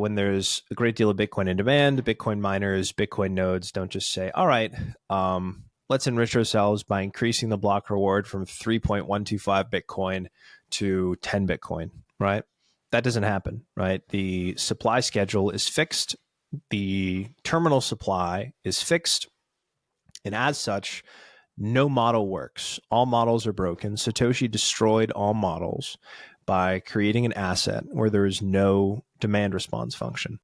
when there's a great deal of Bitcoin in demand, Bitcoin miners, Bitcoin nodes don't just say, all right, let's enrich ourselves by increasing the block reward from 3.125 Bitcoin to 10 Bitcoin, right? That doesn't happen, right? The supply schedule is fixed. The terminal supply is fixed. And as such, no model works. All models are broken. Satoshi destroyed all models by creating an asset where there is no demand response function.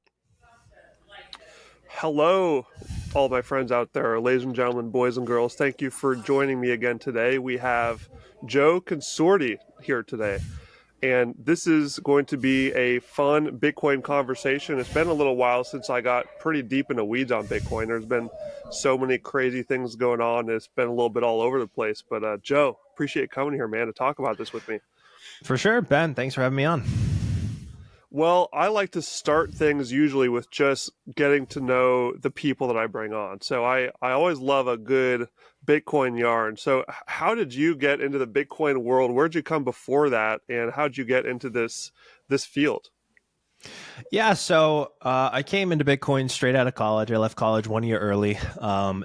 Hello, all my friends out there, ladies and gentlemen, boys and girls. Thank you for joining me again today. We have Joe Consorti here today, and this is going to be a fun Bitcoin conversation. It's been a little while since I got pretty deep in the weeds on Bitcoin. There's been so many crazy things going on. It's been a little bit all over the place. But Joe, appreciate coming here, man, to talk about this with me. For sure, Ben. Thanks for having me on. Well, I like to start things usually with just getting to know the people that I bring on. So I always love a good Bitcoin yarn. So how did you get into the Bitcoin world? Where'd you come before that? And how'd you get into this field? Yeah, so I came into Bitcoin straight out of college. I left college 1 year early.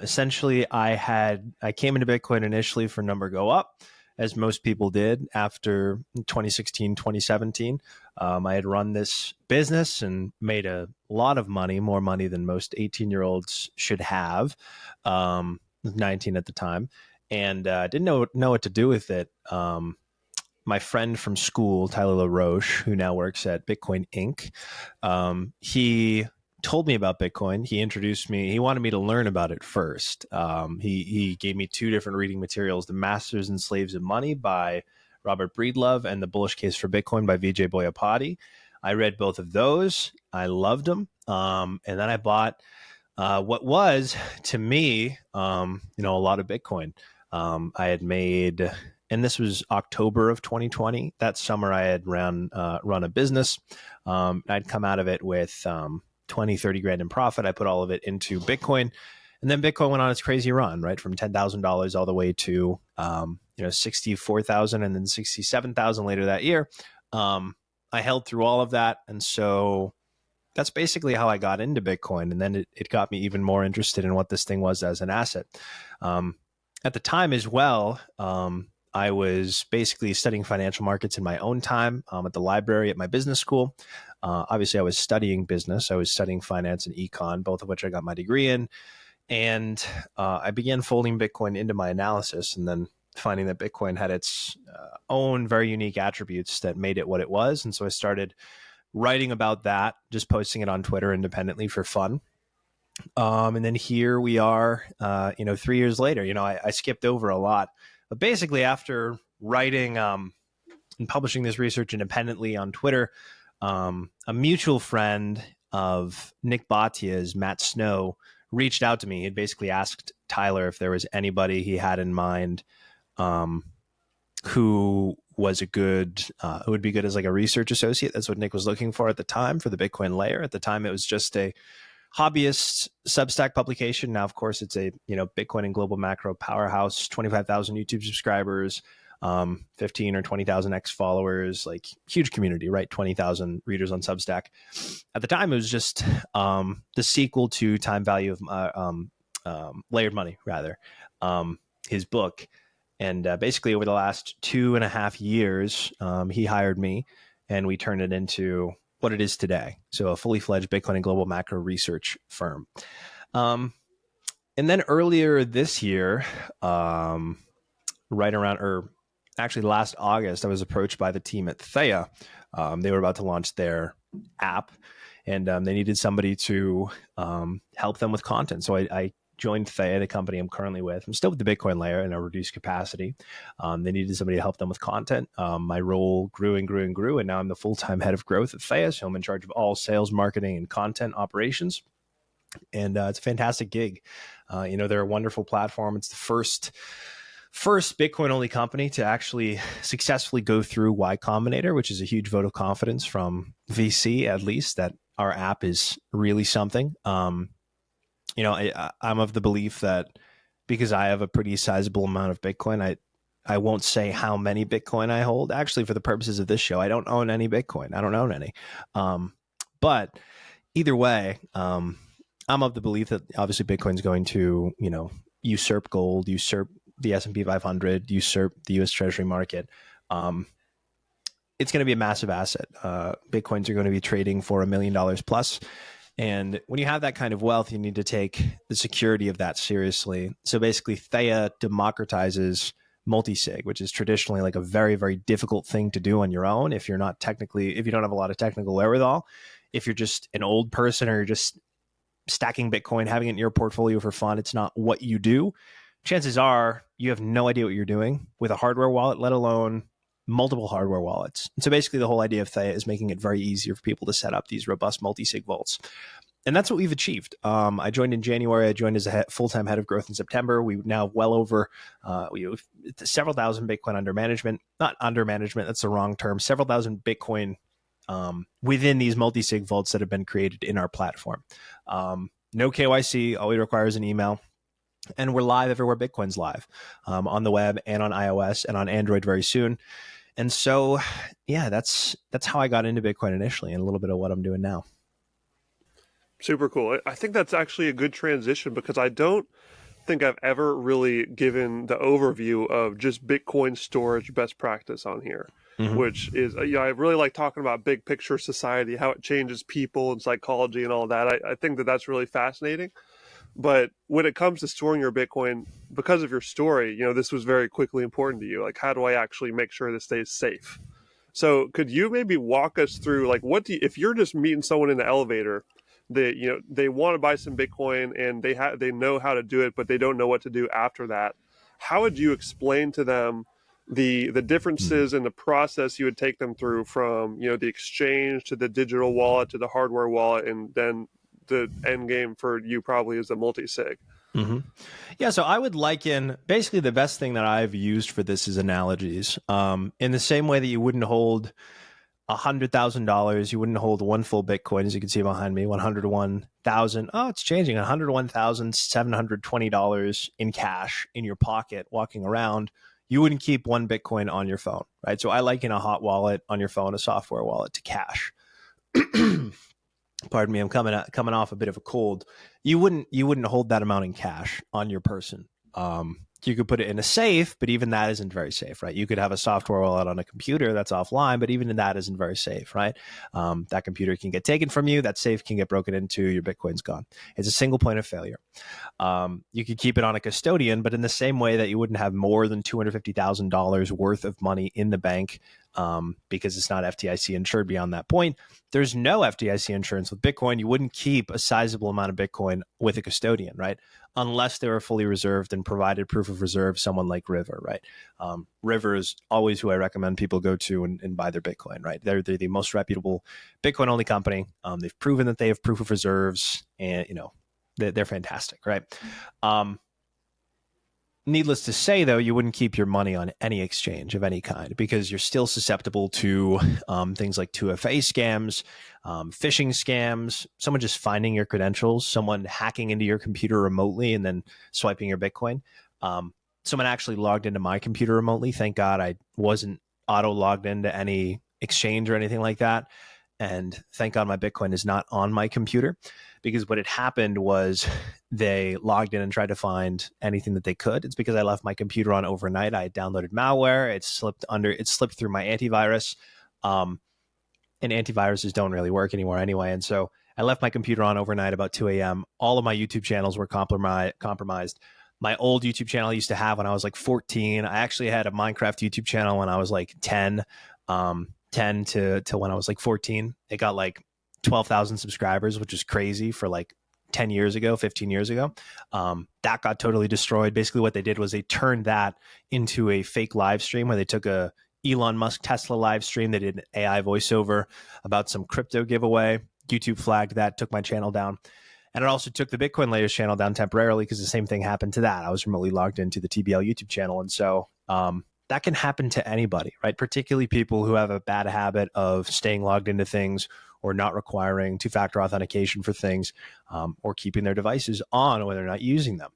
Essentially, I came into Bitcoin initially for number go up, as most people did after 2016, 2017. I had run this business and made a lot of money, more money than most 18-year-olds should have. 19 at the time, and didn't know what to do with it. My friend from school, Tyler LaRoche, who now works at Bitcoin Inc., he told me about Bitcoin. He introduced me. He wanted me to learn about it first. He gave me two different reading materials: The Masters and Slaves of Money by Robert Breedlove and The Bullish Case for Bitcoin by Vijay Boyapati. I read both of those. I loved them. And then I bought what was, to me, a lot of Bitcoin. I had made, and this was October of 2020. That summer, I had run a business. I'd come out of it with 20, 30 grand in profit. I put all of it into Bitcoin. And then Bitcoin went on its crazy run, right? From $10,000 all the way to 64,000 and then 67,000 later that year. I held through all of that. And so that's basically how I got into Bitcoin. And then it got me even more interested in what this thing was as an asset. At the time as well, I was basically studying financial markets in my own time at the library at my business school. Obviously, I was studying business. I was studying finance and econ, both of which I got my degree in. And I began folding Bitcoin into my analysis and then finding that Bitcoin had its own very unique attributes that made it what it was. And so I started writing about that, just posting it on Twitter independently for fun. And then here we are, 3 years later. I skipped over a lot. But basically, after writing and publishing this research independently on Twitter, a mutual friend of Nick Batia's, Matt Snow, reached out to me. He'd basically asked Tyler if there was anybody he had in mind who was who would be good as like a research associate. That's what Nick was looking for at the time for the Bitcoin layer. At the time, it was just a hobbyist Substack publication. Now, of course, it's a Bitcoin and global macro powerhouse, 25,000 YouTube subscribers, 15 or 20,000 X followers, like huge community, right? 20,000 readers on Substack. At the time, it was just the sequel to Time Value of Layered Money, rather, his book. And basically, over the last 2.5 years, he hired me, and we turned it into what it is today. So a fully fledged Bitcoin and global macro research firm. And then earlier this year, last August, I was approached by the team at Thea. They were about to launch their app, and they needed somebody to help them with content. So I joined Thea, the company I'm currently with. I'm still with the Bitcoin layer in a reduced capacity. They needed somebody to help them with content. My role grew and grew and grew, and now I'm the full-time head of growth at Thea. So I'm in charge of all sales, marketing, and content operations. And it's a fantastic gig. They're a wonderful platform. It's the first Bitcoin-only company to actually successfully go through Y Combinator, which is a huge vote of confidence from VC, at least, that our app is really something. I'm of the belief that because I have a pretty sizable amount of Bitcoin, I won't say how many Bitcoin I hold. Actually, for the purposes of this show, I don't own any Bitcoin. I don't own any. But either way, I'm of the belief that obviously Bitcoin's going to, usurp gold, usurp the S&P 500, usurp the U.S. Treasury market. It's going to be a massive asset. Bitcoins are going to be trading for $1 million plus. And when you have that kind of wealth, you need to take the security of that seriously. So basically, Thea democratizes multi-sig, which is traditionally like a very, very difficult thing to do on your own if you don't have a lot of technical wherewithal. If you're just an old person or you're just stacking Bitcoin, having it in your portfolio for fun, it's not what you do. Chances are you have no idea what you're doing with a hardware wallet, let alone multiple hardware wallets. And so basically the whole idea of Thea is making it very easy for people to set up these robust multi-sig vaults. And that's what we've achieved. I joined in January. I joined as a full-time head of growth in September. We now have well over we have several thousand Bitcoin under management. Not under management, that's the wrong term. Several thousand Bitcoin within these multi-sig vaults that have been created in our platform. No KYC, all we require is an email. And we're live everywhere Bitcoin's live, on the web and on iOS and on Android very soon. And so, yeah, that's how I got into Bitcoin initially and a little bit of what I'm doing now. Super cool. I think that's actually a good transition because I don't think I've ever really given the overview of just Bitcoin storage best practice on here, which is, I really like talking about big picture society, how it changes people and psychology and all that. I think that that's really fascinating. But when it comes to storing your Bitcoin, because of your story, this was very quickly important to you. Like, how do I actually make sure this stays safe? So could you maybe walk us through, like, if you're just meeting someone in the elevator, they want to buy some Bitcoin and they know how to do it, but they don't know what to do after that. How would you explain to them the differences in the process you would take them through from, the exchange to the digital wallet to the hardware wallet, and then the end game for you probably is the multi-sig? Yeah, so I would liken basically the best thing that I've used for this is analogies. In the same way that you wouldn't hold $100,000, you wouldn't hold one full Bitcoin, as you can see behind me, 101,000. Oh, it's changing. $101,720 in cash in your pocket, walking around. You wouldn't keep one Bitcoin on your phone, right? So I liken a hot wallet on your phone, a software wallet, to cash. Pardon me, I'm coming off a bit of a cold. You wouldn't hold that amount in cash on your person. You could put it in a safe, but even that isn't very safe, right? You could have a software wallet on a computer that's offline, but even that isn't very safe, right? That computer can get taken from you. That safe can get broken into. Your Bitcoin's gone. It's a single point of failure. You could keep it on a custodian, but in the same way that you wouldn't have more than $250,000 worth of money in the bank, because it's not FDIC insured beyond that point. There's no FDIC insurance with Bitcoin. You wouldn't keep a sizable amount of Bitcoin with a custodian, right? Unless they were fully reserved and provided proof of reserve, someone like River, right? River is always who I recommend people go to and buy their Bitcoin, right? They're the most reputable Bitcoin-only company. They've proven that they have proof of reserves, and they're fantastic, right? Needless to say, though, you wouldn't keep your money on any exchange of any kind because you're still susceptible to things like 2FA scams, phishing scams, someone just finding your credentials, someone hacking into your computer remotely and then swiping your Bitcoin. Someone actually logged into my computer remotely. Thank God I wasn't auto logged into any exchange or anything like that. And thank God my Bitcoin is not on my computer, because what had happened was they logged in and tried to find anything that they could. It's because I left my computer on overnight. I had downloaded malware. It slipped through my antivirus. And antiviruses don't really work anymore anyway. And so I left my computer on overnight about 2 a.m. All of my YouTube channels were compromised. My old YouTube channel I used to have when I was like 14. I actually had a Minecraft YouTube channel when I was like 10. 10 to when I was like 14. It got like 12,000 subscribers, which is crazy for like 10 years ago, 15 years ago. That got totally destroyed. Basically what they did was they turned that into a fake live stream where they took a Elon Musk Tesla live stream. They did an AI voiceover about some crypto giveaway. YouTube flagged that, took my channel down. And it also took the Bitcoin Layers channel down temporarily because the same thing happened to that. I was remotely logged into the TBL YouTube channel. And so that can happen to anybody, right? Particularly people who have a bad habit of staying logged into things or not requiring two-factor authentication for things, or keeping their devices on when they're not using them.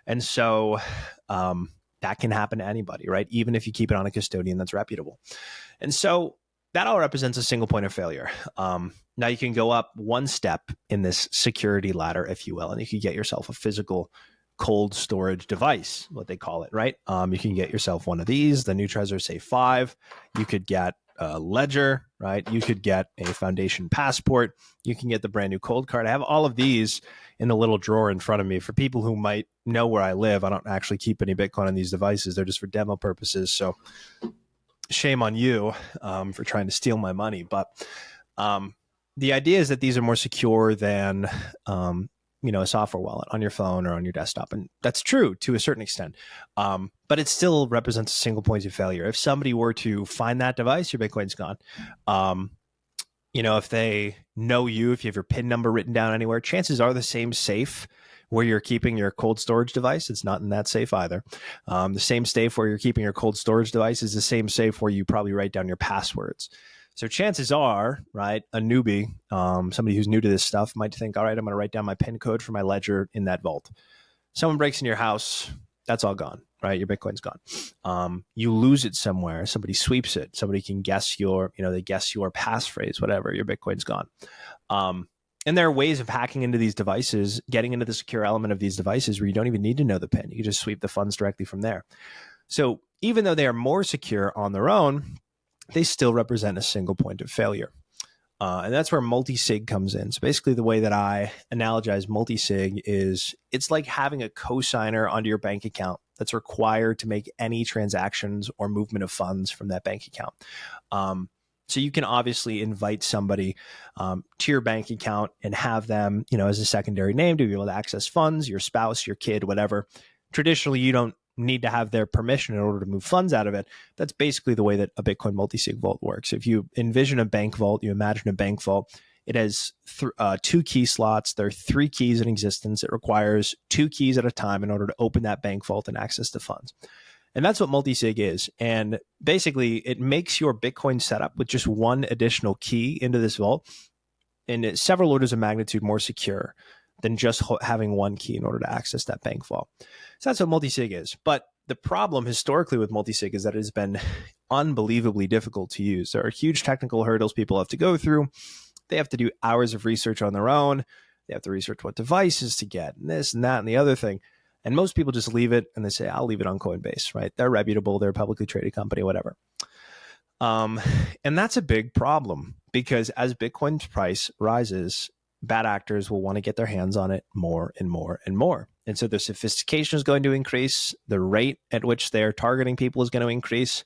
And so that can happen to anybody, right? Even if you keep it on a custodian that's reputable. And so that all represents a single point of failure. Now you can go up one step in this security ladder, if you will, and you can get yourself a physical cold storage device, what they call it, right? You can get yourself one of these, the new Trezor Safe 5. You could get a Ledger, right? You could get a Foundation Passport. You can get the brand new Cold Card. I have all of these in the little drawer in front of me. For people who might know where I live, I don't actually keep any Bitcoin on these devices. They're just for demo purposes. So shame on you for trying to steal my money. But the idea is that these are more secure than a software wallet on your phone or on your desktop. And that's true to a certain extent. But it still represents a single point of failure. If somebody were to find that device, your Bitcoin's gone. If they know you, if you have your PIN number written down anywhere, chances are the same safe where you're keeping your cold storage device, it's not in that safe either. The same safe where you're keeping your cold storage device is the same safe where you probably write down your passwords. So chances are, right, a newbie, somebody who's new to this stuff might think, all right, I'm going to write down my PIN code for my Ledger in that vault. Someone breaks in your house, that's all gone, right? Your Bitcoin's gone. You lose it somewhere. Somebody sweeps it. Somebody can guess they guess your passphrase, whatever, your Bitcoin's gone. And there are ways of hacking into these devices, getting into the secure element of these devices where you don't even need to know the PIN. You can just sweep the funds directly from there. So even though they are more secure on their own, they still represent a single point of failure. And that's where multi-sig comes in. So basically the way that I analogize multi-sig is it's like having a cosigner onto your bank account that's required to make any transactions or movement of funds from that bank account. So you can obviously invite somebody to your bank account and have them, as a secondary name to be able to access funds, your spouse, your kid, whatever. Traditionally, you don't need to have their permission in order to move funds out of it. That's basically the way that a Bitcoin multi-sig vault works. If you envision a bank vault, you imagine a bank vault, it has two key slots. There are 3 keys in existence. It requires 2 keys at a time in order to open that bank vault and access the funds. And that's what multi-sig is. And basically, it makes your Bitcoin setup with just one additional key into this vault, and it's several orders of magnitude more secure than just having one key in order to access that bank vault. So that's what multi-sig is. But the problem historically with multi-sig is that it has been unbelievably difficult to use. There are huge technical hurdles people have to go through. They have to do hours of research on their own. They have to research what devices to get, and this and that and the other thing. And most people just leave it and they say, I'll leave it on Coinbase, right? They're reputable. They're a publicly traded company, whatever. And that's a big problem because as Bitcoin's price rises, bad actors will want to get their hands on it more and more and more. And so their sophistication is going to increase. The rate at which they're targeting people is going to increase,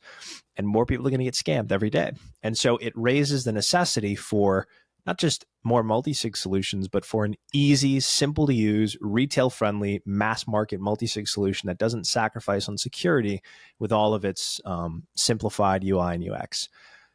and more people are going to get scammed every day. And so it raises the necessity for not just more multi-sig solutions, but for an easy, simple to use, retail-friendly, mass market multi-sig solution that doesn't sacrifice on security with all of its simplified UI and UX.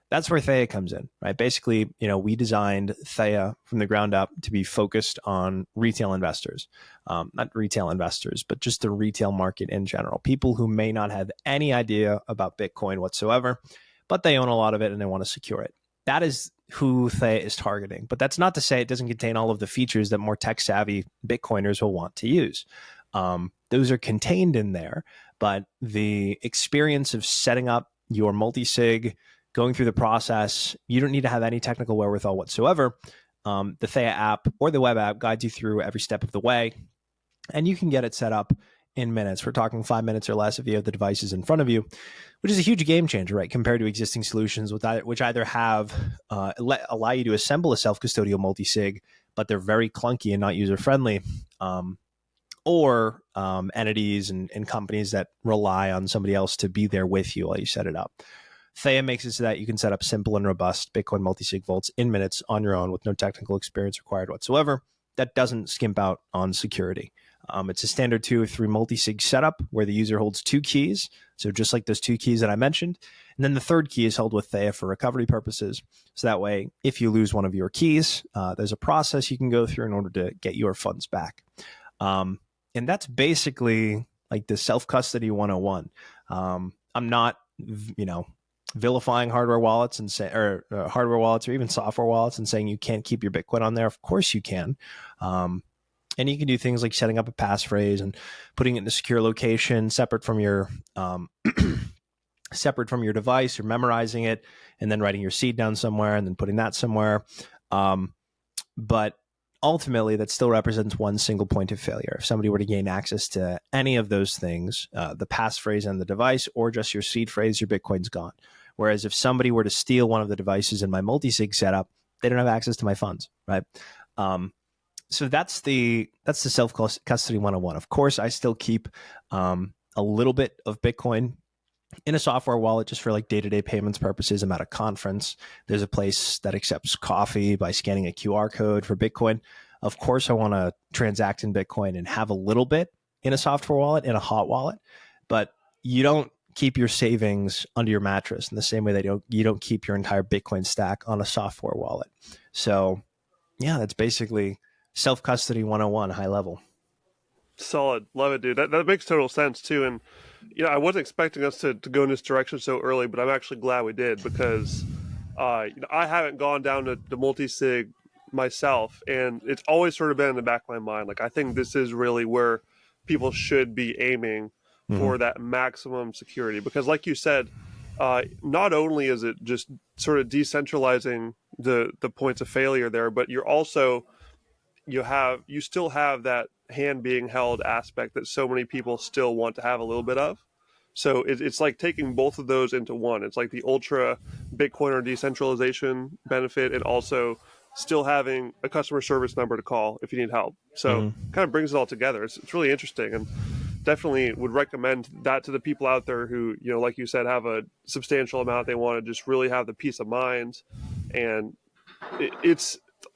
That's where Theia comes in, right? Basically, we designed Theia from the ground up to be focused on retail investors, not retail investors, but just the retail market in general. People who may not have any idea about Bitcoin whatsoever, but they own a lot of it and they want to secure it. That is who Theia is targeting. But that's not to say it doesn't contain all of the features that more tech-savvy Bitcoiners will want to use. Those are contained in there, but the experience of setting up your multi-sig, going through the process, you don't need to have any technical wherewithal whatsoever. The Theia app or the web app guides you through every step of the way, and you can get it set up in minutes. We're talking 5 minutes or less if you have the devices in front of you, which is a huge game changer, right? Compared to existing solutions which either have allow you to assemble a self-custodial multi-sig, but they're very clunky and not user-friendly, or entities and companies that rely on somebody else to be there with you while you set it up. Theia makes it so that you can set up simple and robust Bitcoin multi-sig vaults in minutes on your own with no technical experience required whatsoever. That doesn't skimp out on security. It's a standard 2 or 3 multi-sig setup where the user holds 2 keys. So just like those 2 keys that I mentioned. And then the third key is held with Theia for recovery purposes. So that way, if you lose one of your keys, there's a process you can go through in order to get your funds back. And that's basically like the self-custody 101. I'm not, vilifying hardware wallets and hardware wallets or even software wallets and saying you can't keep your Bitcoin on there. Of course you can. And you can do things like setting up a passphrase and putting it in a secure location separate from your device, or memorizing it and then writing your seed down somewhere and then putting that somewhere. But ultimately, that still represents one single point of failure. If somebody were to gain access to any of those things, the passphrase and the device, or just your seed phrase, your Bitcoin's gone. Whereas if somebody were to steal one of the devices in my multi-sig setup, they don't have access to my funds, right? So that's the self-custody 101. Of course, I still keep a little bit of Bitcoin in a software wallet just for like day-to-day payments purposes. I'm at a conference. There's a place that accepts coffee by scanning a QR code for Bitcoin. Of course, I want to transact in Bitcoin and have a little bit in a software wallet, in a hot wallet, but you don't keep your savings under your mattress in the same way that you don't keep your entire Bitcoin stack on a software wallet. So yeah, that's basically self-custody 101, high level. Solid. Love it, dude. That makes total sense too. And I wasn't expecting us to go in this direction so early, but I'm actually glad we did, because I haven't gone down to the multi-sig myself, and it's always sort of been in the back of my mind. Like, I think this is really where people should be aiming for that maximum security, because like you said, not only is it just sort of decentralizing the points of failure there, but you're also you still have that hand being held aspect that so many people still want to have a little bit of. So it's like taking both of those into one. It's like the ultra Bitcoin or decentralization benefit, and also still having a customer service number to call if you need help. So kind of brings it all together. It's really interesting, and definitely would recommend that to the people out there who, like you said, have a substantial amount. They want to just really have the peace of mind. And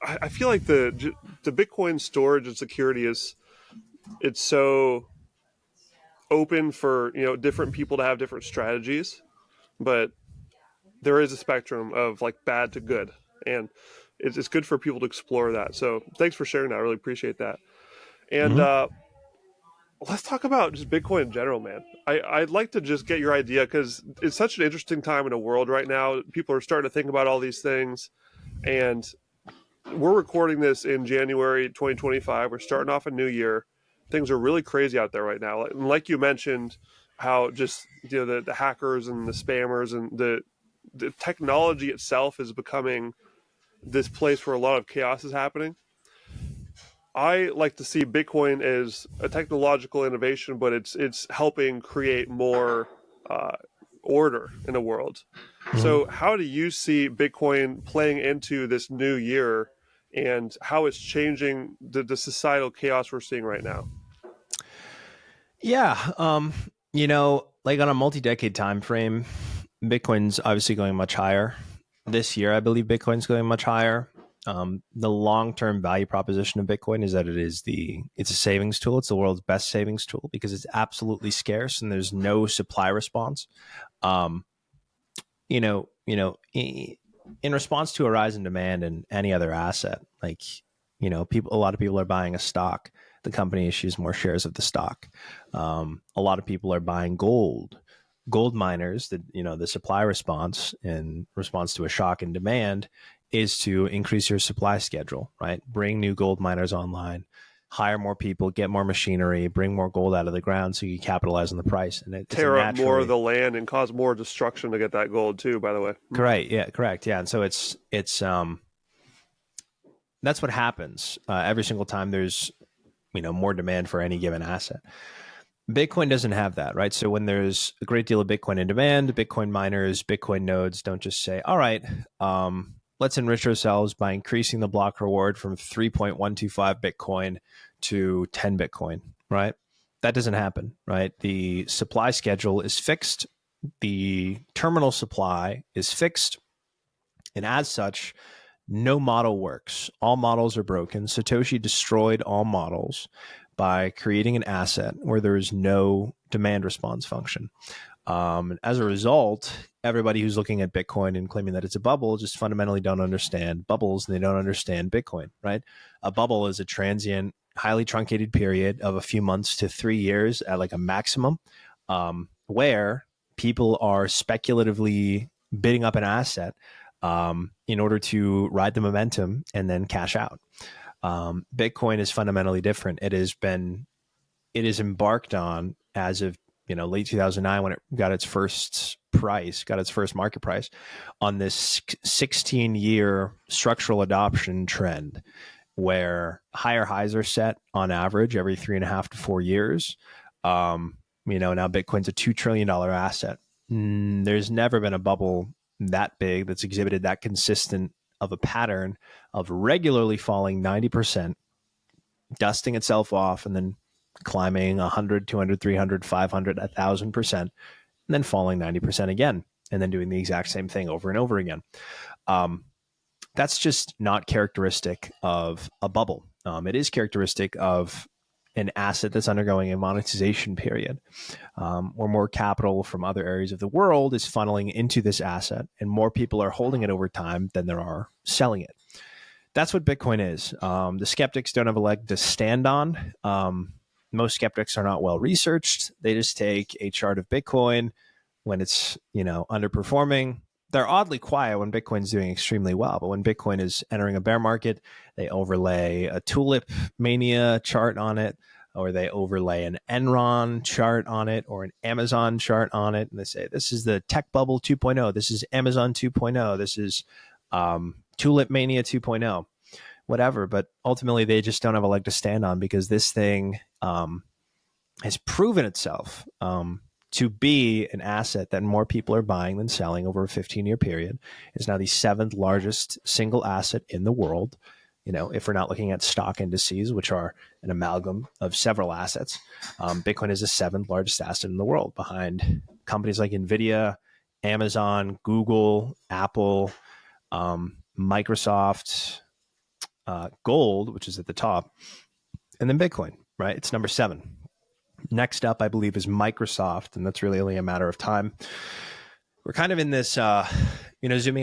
I feel like the Bitcoin storage and security it's so open for different people to have different strategies, but there is a spectrum of like bad to good, and it's good for people to explore that. So thanks for sharing that. I really appreciate that. And let's talk about just Bitcoin in general, man. I'd like to just get your idea, because it's such an interesting time in the world right now. People are starting to think about all these things, and we're recording this in January 2025. We're starting off a new year. Things are really crazy out there right now. And like you mentioned, how just the hackers and the spammers and the technology itself is becoming this place where a lot of chaos is happening. I like to see Bitcoin as a technological innovation, but it's helping create more order in the world. So how do you see Bitcoin playing into this new year, and how it's changing the societal chaos we're seeing right now? Yeah. Like on a multi-decade time frame, Bitcoin's obviously going much higher. This year, I believe Bitcoin's going much higher. The long-term value proposition of Bitcoin is that it's a savings tool. It's the world's best savings tool because it's absolutely scarce and there's no supply response. In response to a rise in demand in any other asset, like, a lot of people are buying a stock. The company issues more shares of the stock. A lot of people are buying gold miners. The supply response in response to a shock in demand is to increase your supply schedule, right? Bring new gold miners online, hire more people, get more machinery, bring more gold out of the ground so you can capitalize on the price. And Tear up more of the land and cause more destruction to get that gold too, by the way. Correct. Yeah, correct. Yeah. And so it's that's what happens every single time there's more demand for any given asset. Bitcoin doesn't have that, right? So when there's a great deal of Bitcoin in demand, Bitcoin miners, Bitcoin nodes don't just say, all right, let's enrich ourselves by increasing the block reward from 3.125 Bitcoin to 10 Bitcoin, right? That doesn't happen, right? The supply schedule is fixed. The terminal supply is fixed. And as such, no model works. All models are broken. Satoshi destroyed all models by creating an asset where there is no demand response function. As a result, everybody who's looking at Bitcoin and claiming that it's a bubble just fundamentally don't understand bubbles, and they don't understand Bitcoin, right? A bubble is a transient, highly truncated period of a few months to 3 years at like a maximum, where people are speculatively bidding up an asset in order to ride the momentum and then cash out. Bitcoin is fundamentally different. It is embarked on as of late 2009 when it got its first price, got its first market price on this 16-year structural adoption trend where higher highs are set on average every 3.5 to 4 years. Now Bitcoin's a $2 trillion asset. There's never been a bubble that big that's exhibited that consistent of a pattern of regularly falling 90%, dusting itself off, and then climbing 100, 200, 300, 500, 1,000%, and then falling 90% again, and then doing the exact same thing over and over again. That's just not characteristic of a bubble. It is characteristic of an asset that's undergoing a monetization period, where more capital from other areas of the world is funneling into this asset, and more people are holding it over time than there are selling it. That's what Bitcoin is. The skeptics don't have a leg to stand on. Most skeptics are not well researched. They just take a chart of Bitcoin when it's underperforming. They're oddly quiet when Bitcoin's doing extremely well, but when Bitcoin is entering a bear market, they overlay a tulip mania chart on it, or they overlay an Enron chart on it, or an Amazon chart on it, and they say, this is the tech bubble 2.0, this is Amazon 2.0, this is tulip mania 2.0, whatever. But ultimately, they just don't have a leg to stand on, because this thing has proven itself to be an asset that more people are buying than selling over a 15-year period. It's now the 7th largest single asset in the world. If we're not looking at stock indices, which are an amalgam of several assets, Bitcoin is the 7th largest asset in the world, behind companies like NVIDIA, Amazon, Google, Apple, Microsoft, gold, which is at the top, and then Bitcoin, right? It's number 7. Next up, I believe, is Microsoft, and that's really only a matter of time. We're kind of in this, zooming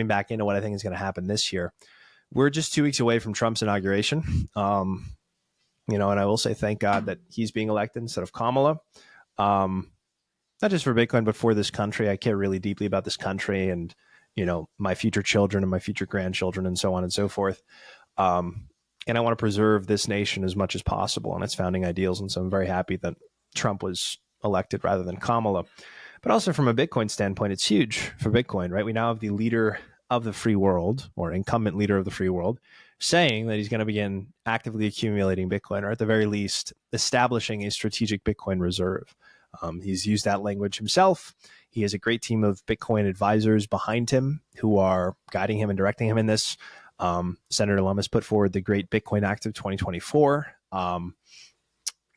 back into what I think is going to happen this year. We're just 2 weeks away from Trump's inauguration, and I will say thank God that he's being elected instead of Kamala. Not just for Bitcoin, but for this country. I care really deeply about this country and, my future children and my future grandchildren and so on and so forth. And I want to preserve this nation as much as possible and its founding ideals. And so I'm very happy that Trump was elected rather than Kamala. But also from a Bitcoin standpoint, it's huge for Bitcoin, right? We now have the leader of the free world, or incumbent leader of the free world, saying that he's going to begin actively accumulating Bitcoin, or at the very least, establishing a strategic Bitcoin reserve. He's used that language himself. He has a great team of Bitcoin advisors behind him who are guiding him and directing him in this. Senator Lum has put forward the Great Bitcoin Act of 2024,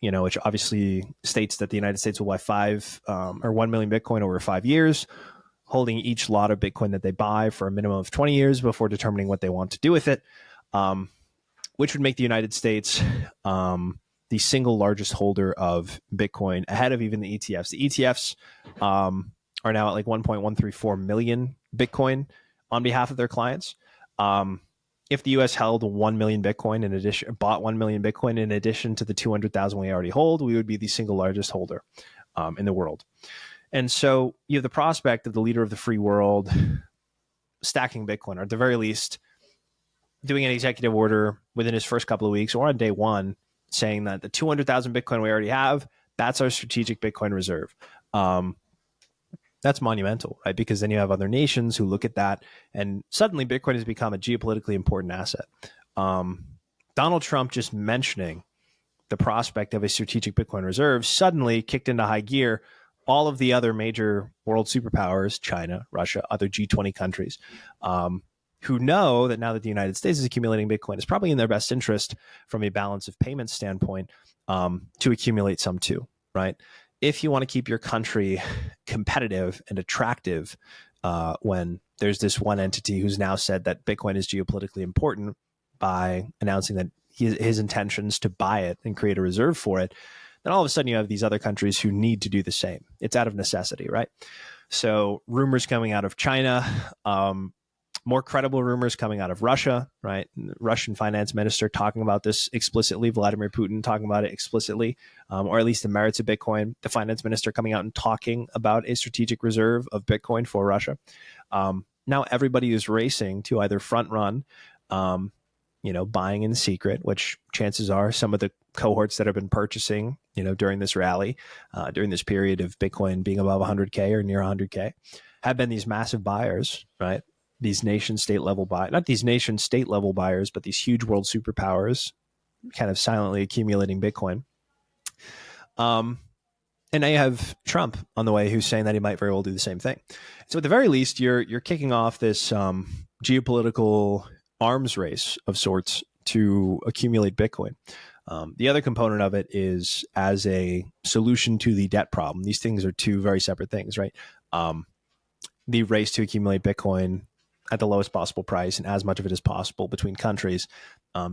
which obviously states that the United States will buy 1 million Bitcoin over 5 years, holding each lot of Bitcoin that they buy for a minimum of 20 years before determining what they want to do with it, which would make the United States the single largest holder of Bitcoin, ahead of even the ETFs. The ETFs are now at like 1.134 million Bitcoin on behalf of their clients. If the U.S. held 1 million Bitcoin bought 1 million Bitcoin in addition to the 200,000 we already hold, we would be the single largest holder in the world. And so you have the prospect of the leader of the free world stacking Bitcoin, or at the very least doing an executive order within his first couple of weeks or on day one, saying that the 200,000 Bitcoin we already have, that's our strategic Bitcoin reserve. That's monumental, right? Because then you have other nations who look at that, and suddenly Bitcoin has become a geopolitically important asset. Donald Trump just mentioning the prospect of a strategic Bitcoin reserve suddenly kicked into high gear all of the other major world superpowers, China, Russia, other G20 countries, who know that now that the United States is accumulating Bitcoin, it's probably in their best interest from a balance of payments standpoint to accumulate some too, right? If you want to keep your country competitive and attractive, when there's this one entity who's now said that Bitcoin is geopolitically important by announcing that his intentions to buy it and create a reserve for it, then all of a sudden you have these other countries who need to do the same. It's out of necessity, right? So rumors coming out of China, more credible rumors coming out of Russia, right? The Russian finance minister talking about this explicitly, Vladimir Putin talking about it explicitly, or at least the merits of Bitcoin. The finance minister coming out and talking about a strategic reserve of Bitcoin for Russia. Now everybody is racing to either front run, buying in secret, which chances are some of the cohorts that have been purchasing, during this rally, during this period of Bitcoin being above 100K or near 100K, have been these massive buyers, right? These nation state level buyers, not these nation state level buyers, but these huge world superpowers kind of silently accumulating Bitcoin. And now you have Trump on the way who's saying that he might very well do the same thing. So at the very least, you're kicking off this geopolitical arms race of sorts to accumulate Bitcoin. The other component of it is as a solution to the debt problem. These things are two very separate things, right? The race to accumulate Bitcoin at the lowest possible price and as much of it as possible between countries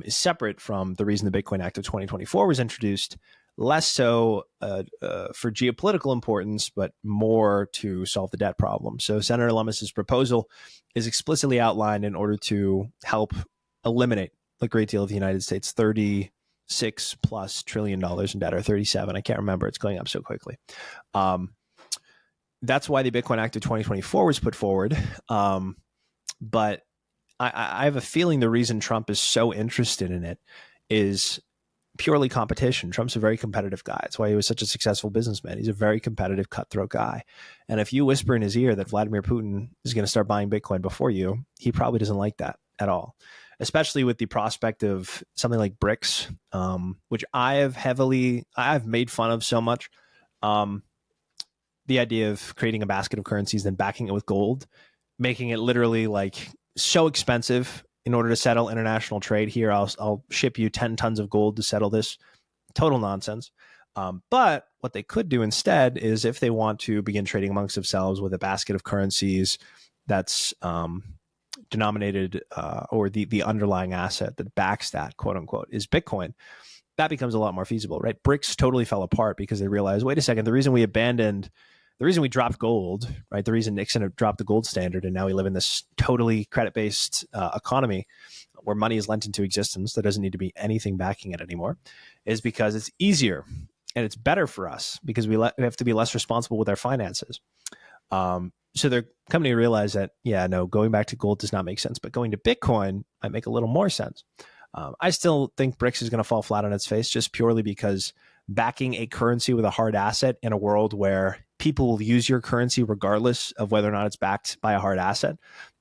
is separate from the reason the Bitcoin Act of 2024 was introduced, less so for geopolitical importance, but more to solve the debt problem. So Senator Lummis's proposal is explicitly outlined in order to help eliminate a great deal of the United States' $36+ trillion in debt, or 37. I can't remember. It's going up so quickly. That's why the Bitcoin Act of 2024 was put forward. But I have a feeling the reason Trump is so interested in it is purely competition. Trump's a very competitive guy. That's why he was such a successful businessman. He's a very competitive, cutthroat guy. And if you whisper in his ear that Vladimir Putin is going to start buying Bitcoin before you, he probably doesn't like that at all, especially with the prospect of something like BRICS, which I've made fun of so much. The idea of creating a basket of currencies, then backing it with gold, making it literally like so expensive in order to settle international trade. Here, I'll ship you 10 tons of gold to settle this. Total nonsense. But what they could do instead is, if they want to begin trading amongst themselves with a basket of currencies that's denominated or the underlying asset that backs that, quote unquote, is Bitcoin, that becomes a lot more feasible, right? BRICS totally fell apart because they realized, wait a second, the reason we dropped gold, right? The reason Nixon dropped the gold standard, and now we live in this totally credit-based economy where money is lent into existence. There doesn't need to be anything backing it anymore, is because it's easier and it's better for us because we have to be less responsible with our finances. So they're coming to realize that, going back to gold does not make sense, but going to Bitcoin might make a little more sense. I still think BRICS is going to fall flat on its face just purely because backing a currency with a hard asset in a world where people will use your currency regardless of whether or not it's backed by a hard asset.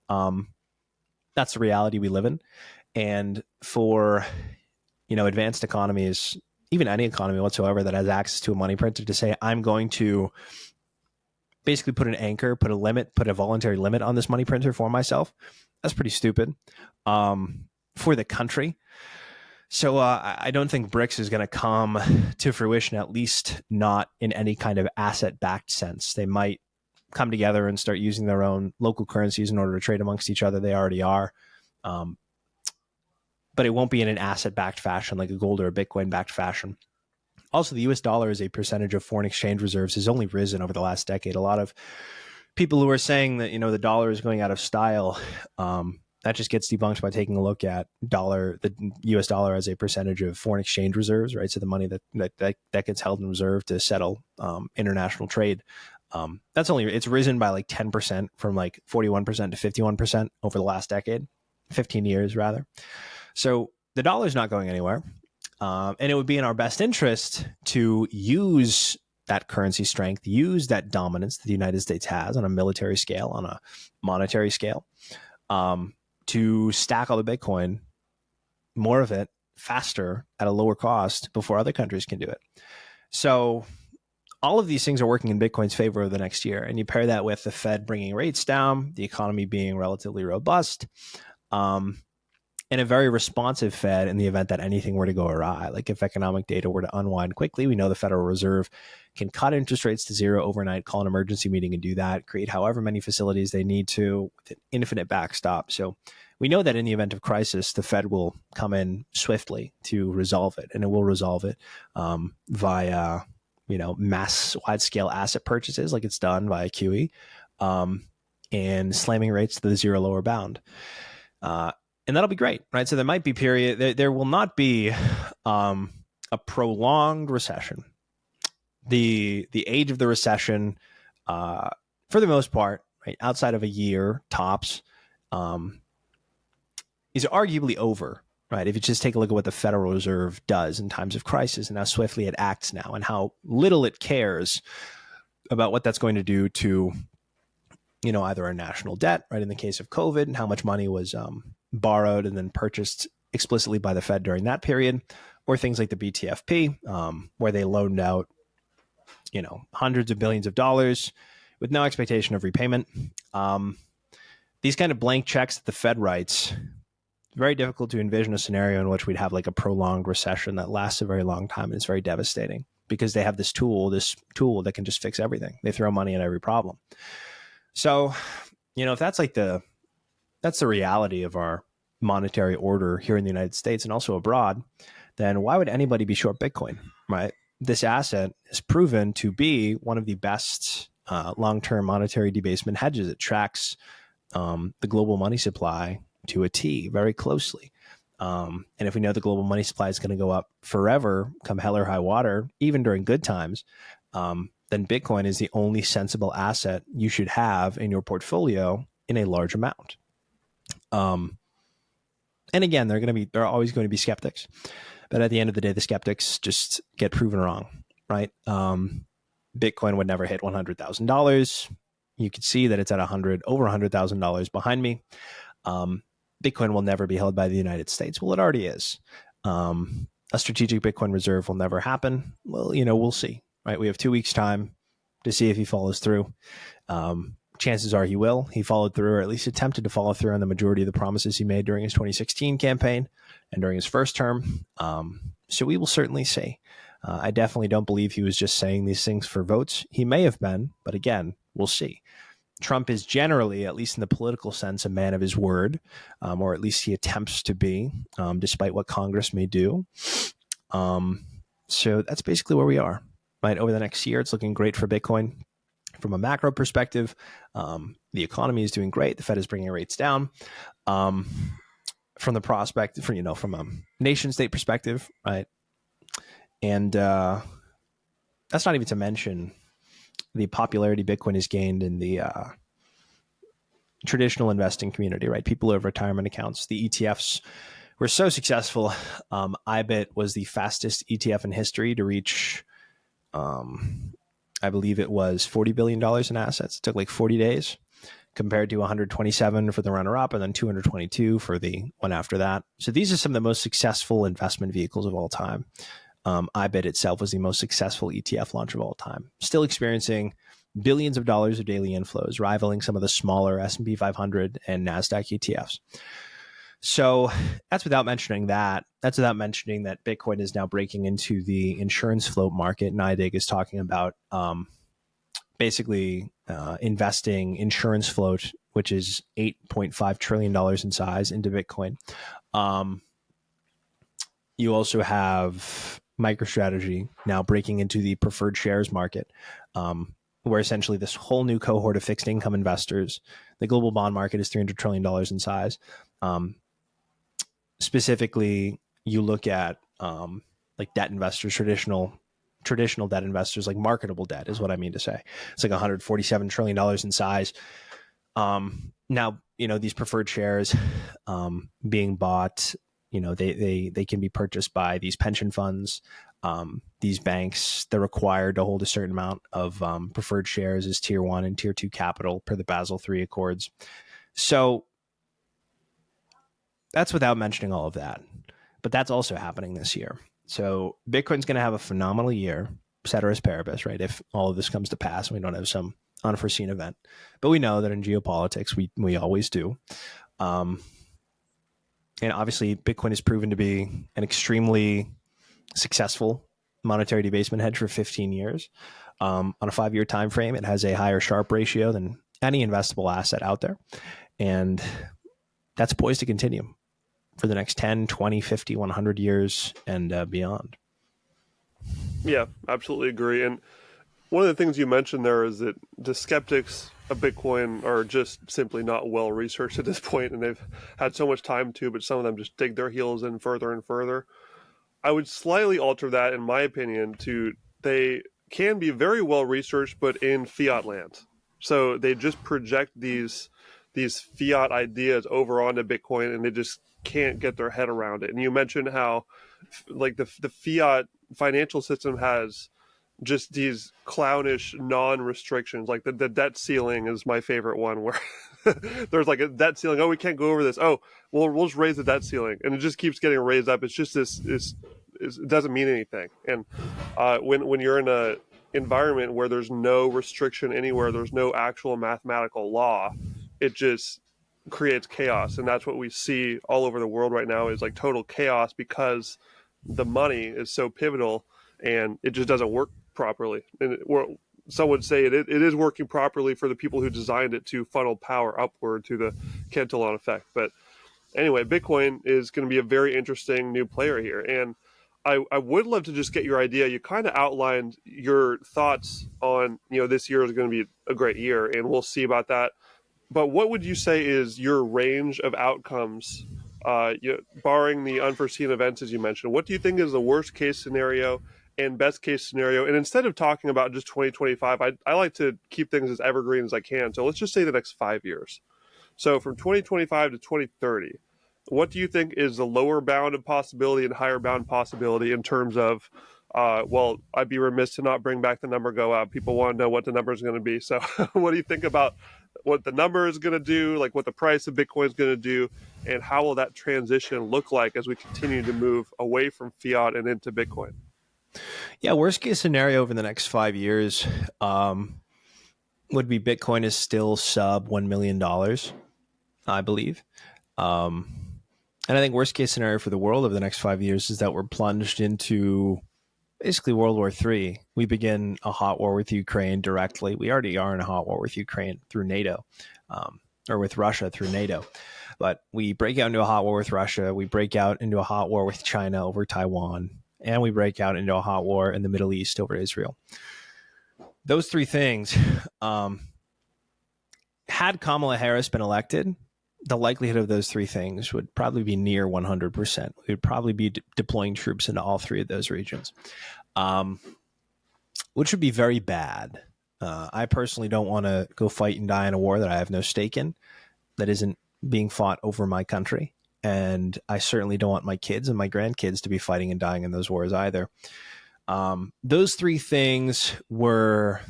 That's the reality we live in. And for, advanced economies, even any economy whatsoever that has access to a money printer, to say, I'm going to basically put an anchor, put a voluntary limit on this money printer for myself, that's pretty stupid for the country. So I don't think BRICS is going to come to fruition, at least not in any kind of asset-backed sense. They might come together and start using their own local currencies in order to trade amongst each other. They already are. But it won't be in an asset-backed fashion like a gold or a Bitcoin-backed fashion. Also, the US dollar as a percentage of foreign exchange reserves has only risen over the last decade. A lot of people who are saying that, the dollar is going out of style, that just gets debunked by taking a look at the US dollar as a percentage of foreign exchange reserves, right? So the money that gets held in reserve to settle international trade. It's risen by like 10% from like 41% to 51% over the last decade, 15 years rather. So the dollar is not going anywhere. And it would be in our best interest to use that currency strength, use that dominance that the United States has on a military scale, on a monetary scale, to stack all the Bitcoin, more of it, faster at a lower cost before other countries can do it. So all of these things are working in Bitcoin's favor over the next year. And you pair that with the Fed bringing rates down, the economy being relatively robust, and a very responsive Fed in the event that anything were to go awry. Like if economic data were to unwind quickly, we know the Federal Reserve can cut interest rates to zero overnight, call an emergency meeting and do that, create however many facilities they need to with an infinite backstop. So we know that in the event of crisis, the Fed will come in swiftly to resolve it, and it will resolve it via, mass wide-scale asset purchases like it's done via QE, and slamming rates to the zero lower bound. And that'll be great, right? So there might be there will not be a prolonged recession. The age of the recession, for the most part, right, outside of a year tops, is arguably over. right? If you just take a look at what the Federal Reserve does in times of crisis and how swiftly it acts now and how little it cares about what that's going to do to, either our national debt, right? In the case of COVID, and how much money was borrowed and then purchased explicitly by the Fed during that period, or things like the BTFP, where they loaned out, hundreds of billions of dollars with no expectation of repayment. These kind of blank checks that the Fed writes, very difficult to envision a scenario in which we'd have like a prolonged recession that lasts a very long time, and it's very devastating because they have this tool that can just fix everything. They throw money at every problem. So, if that's that's the reality of our monetary order here in the United States and also abroad, then why would anybody be short Bitcoin, right? This asset is proven to be one of the best long-term monetary debasement hedges. It tracks the global money supply to a T very closely. And if we know the global money supply is going to go up forever, come hell or high water, even during good times, then Bitcoin is the only sensible asset you should have in your portfolio in a large amount. And again, there are always going to be skeptics, but at the end of the day, the skeptics just get proven wrong, right? Bitcoin would never hit $100,000. You could see that it's at over $100,000 behind me. Bitcoin will never be held by the United States. Well, it already is. A strategic Bitcoin reserve will never happen. Well, we'll see, right? We have 2 weeks time to see if he follows through. Chances are he will. He followed through, or at least attempted to follow through on the majority of the promises he made during his 2016 campaign and during his first term. So we will certainly see. I definitely don't believe he was just saying these things for votes. He may have been, but again, we'll see. Trump is generally, at least in the political sense, a man of his word, or at least he attempts to be, despite what Congress may do. So that's basically where we are. Right, over the next year, it's looking great for Bitcoin. From a macro perspective, the economy is doing great. The Fed is bringing rates down. From the prospect, from a nation state perspective, right? And that's not even to mention the popularity Bitcoin has gained in the traditional investing community, right? People who have retirement accounts. The ETFs were so successful. IBIT was the fastest ETF in history to reach, I believe it was $40 billion in assets. It took like 40 days compared to 127 for the runner-up and then 222 for the one after that. So these are some of the most successful investment vehicles of all time. IBIT itself was the most successful ETF launch of all time, still experiencing billions of dollars of daily inflows, rivaling some of the smaller S&P 500 and NASDAQ ETFs. So that's without mentioning that. That's without mentioning that Bitcoin is now breaking into the insurance float market. NIDIG is talking about basically investing insurance float, which is $8.5 trillion in size, into Bitcoin. You also have MicroStrategy now breaking into the preferred shares market, where essentially this whole new cohort of fixed income investors, the global bond market is $300 trillion in size. Specifically, you look at like debt investors, traditional debt investors, like marketable debt is what I mean to say. It's like $147 trillion in size. Now, these preferred shares being bought, they can be purchased by these pension funds, these banks. They're required to hold a certain amount of preferred shares as tier 1 and tier 2 capital per the Basel III Accords. So that's without mentioning all of that. But that's also happening this year. So Bitcoin's going to have a phenomenal year, ceteris paribus, right? If all of this comes to pass and we don't have some unforeseen event. But we know that in geopolitics, we always do. And obviously, Bitcoin has proven to be an extremely successful monetary debasement hedge for 15 years. On a 5-year time frame, it has a higher Sharpe ratio than any investable asset out there. And that's poised to continue for the next 10, 20, 50, 100 years and beyond. Yeah, absolutely agree. And one of the things you mentioned there is that the skeptics of Bitcoin are just simply not well researched at this point, and they've had so much time to, but some of them just dig their heels in further and further. I would slightly alter that, in my opinion, to they can be very well researched, but in fiat land. So they just project these fiat ideas over onto Bitcoin, and they just can't get their head around it. And you mentioned how like the fiat financial system has just these clownish non-restrictions. Like the debt ceiling is my favorite one, where there's like a debt ceiling. Oh, we can't go over this. Oh, well, we'll just raise the debt ceiling, and it just keeps getting raised up. It's just it doesn't mean anything. And when you're in a environment where there's no restriction anywhere, there's no actual mathematical law, it just creates chaos. And that's what we see all over the world right now, is like total chaos, because the money is so pivotal and it just doesn't work properly. And some would say it is working properly for the people who designed it to funnel power upward to the Cantillon effect. But anyway, Bitcoin is going to be a very interesting new player here. And I would love to just get your idea. You kind of outlined your thoughts on, this year is going to be a great year, and we'll see about that. But what would you say is your range of outcomes, barring the unforeseen events, as you mentioned? What do you think is the worst case scenario and best case scenario? And instead of talking about just 2025, I like to keep things as evergreen as I can. So let's just say the next 5 years. So from 2025 to 2030, what do you think is the lower bound of possibility and higher bound possibility in terms of, well, I'd be remiss to not bring back the number go up. People want to know what the number is going to be. So what do you think about what the number is going to do, like what the price of Bitcoin is going to do, and how will that transition look like as we continue to move away from fiat and into Bitcoin? Yeah, worst case scenario over the next 5 years would be Bitcoin is still sub $1 million, I believe. And I think worst case scenario for the world over the next 5 years is that we're plunged into basically World War III. We begin a hot war with Ukraine directly. We already are in a hot war with Ukraine through NATO, or with Russia through NATO. But we break out into a hot war with Russia. We break out into a hot war with China over Taiwan. And we break out into a hot war in the Middle East over Israel. Those three things, had Kamala Harris been elected, the likelihood of those three things would probably be near 100%. We would probably be deploying troops into all three of those regions, which would be very bad. I personally don't want to go fight and die in a war that I have no stake in, that isn't being fought over my country. And I certainly don't want my kids and my grandkids to be fighting and dying in those wars either. Those three things it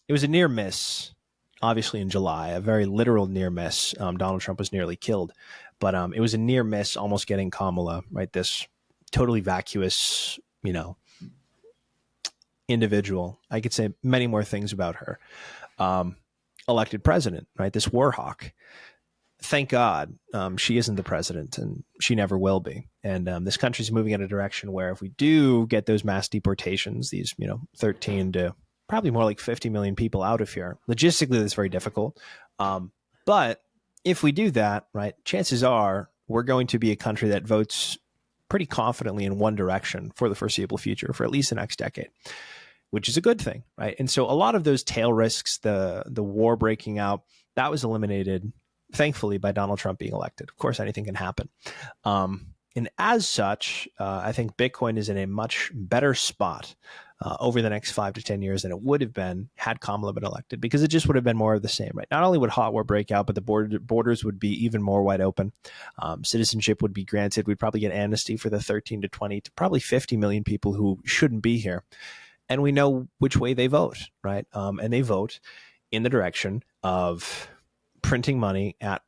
was a near miss. Obviously in July, a very literal near miss. Donald Trump was nearly killed, but it was a near miss almost getting Kamala, right? This totally vacuous, individual. I could say many more things about her. Elected president, right? This war hawk. Thank God she isn't the president, and she never will be. And this country's moving in a direction where if we do get those mass deportations, these, 13 to probably more like 50 million people out of here. Logistically, that's very difficult. But if we do that, right, chances are we're going to be a country that votes pretty confidently in one direction for the foreseeable future, for at least the next decade, which is a good thing, right? And so a lot of those tail risks, the war breaking out, that was eliminated, thankfully, by Donald Trump being elected. Of course, anything can happen. And as such, I think Bitcoin is in a much better spot over the next 5 to 10 years than it would have been had Kamala been elected, because it just would have been more of the same, right? Not only would hot war break out, but the borders would be even more wide open. Citizenship would be granted. We'd probably get amnesty for the 13 to 20 to probably 50 million people who shouldn't be here. And we know which way they vote, right? And they vote in the direction of printing money at,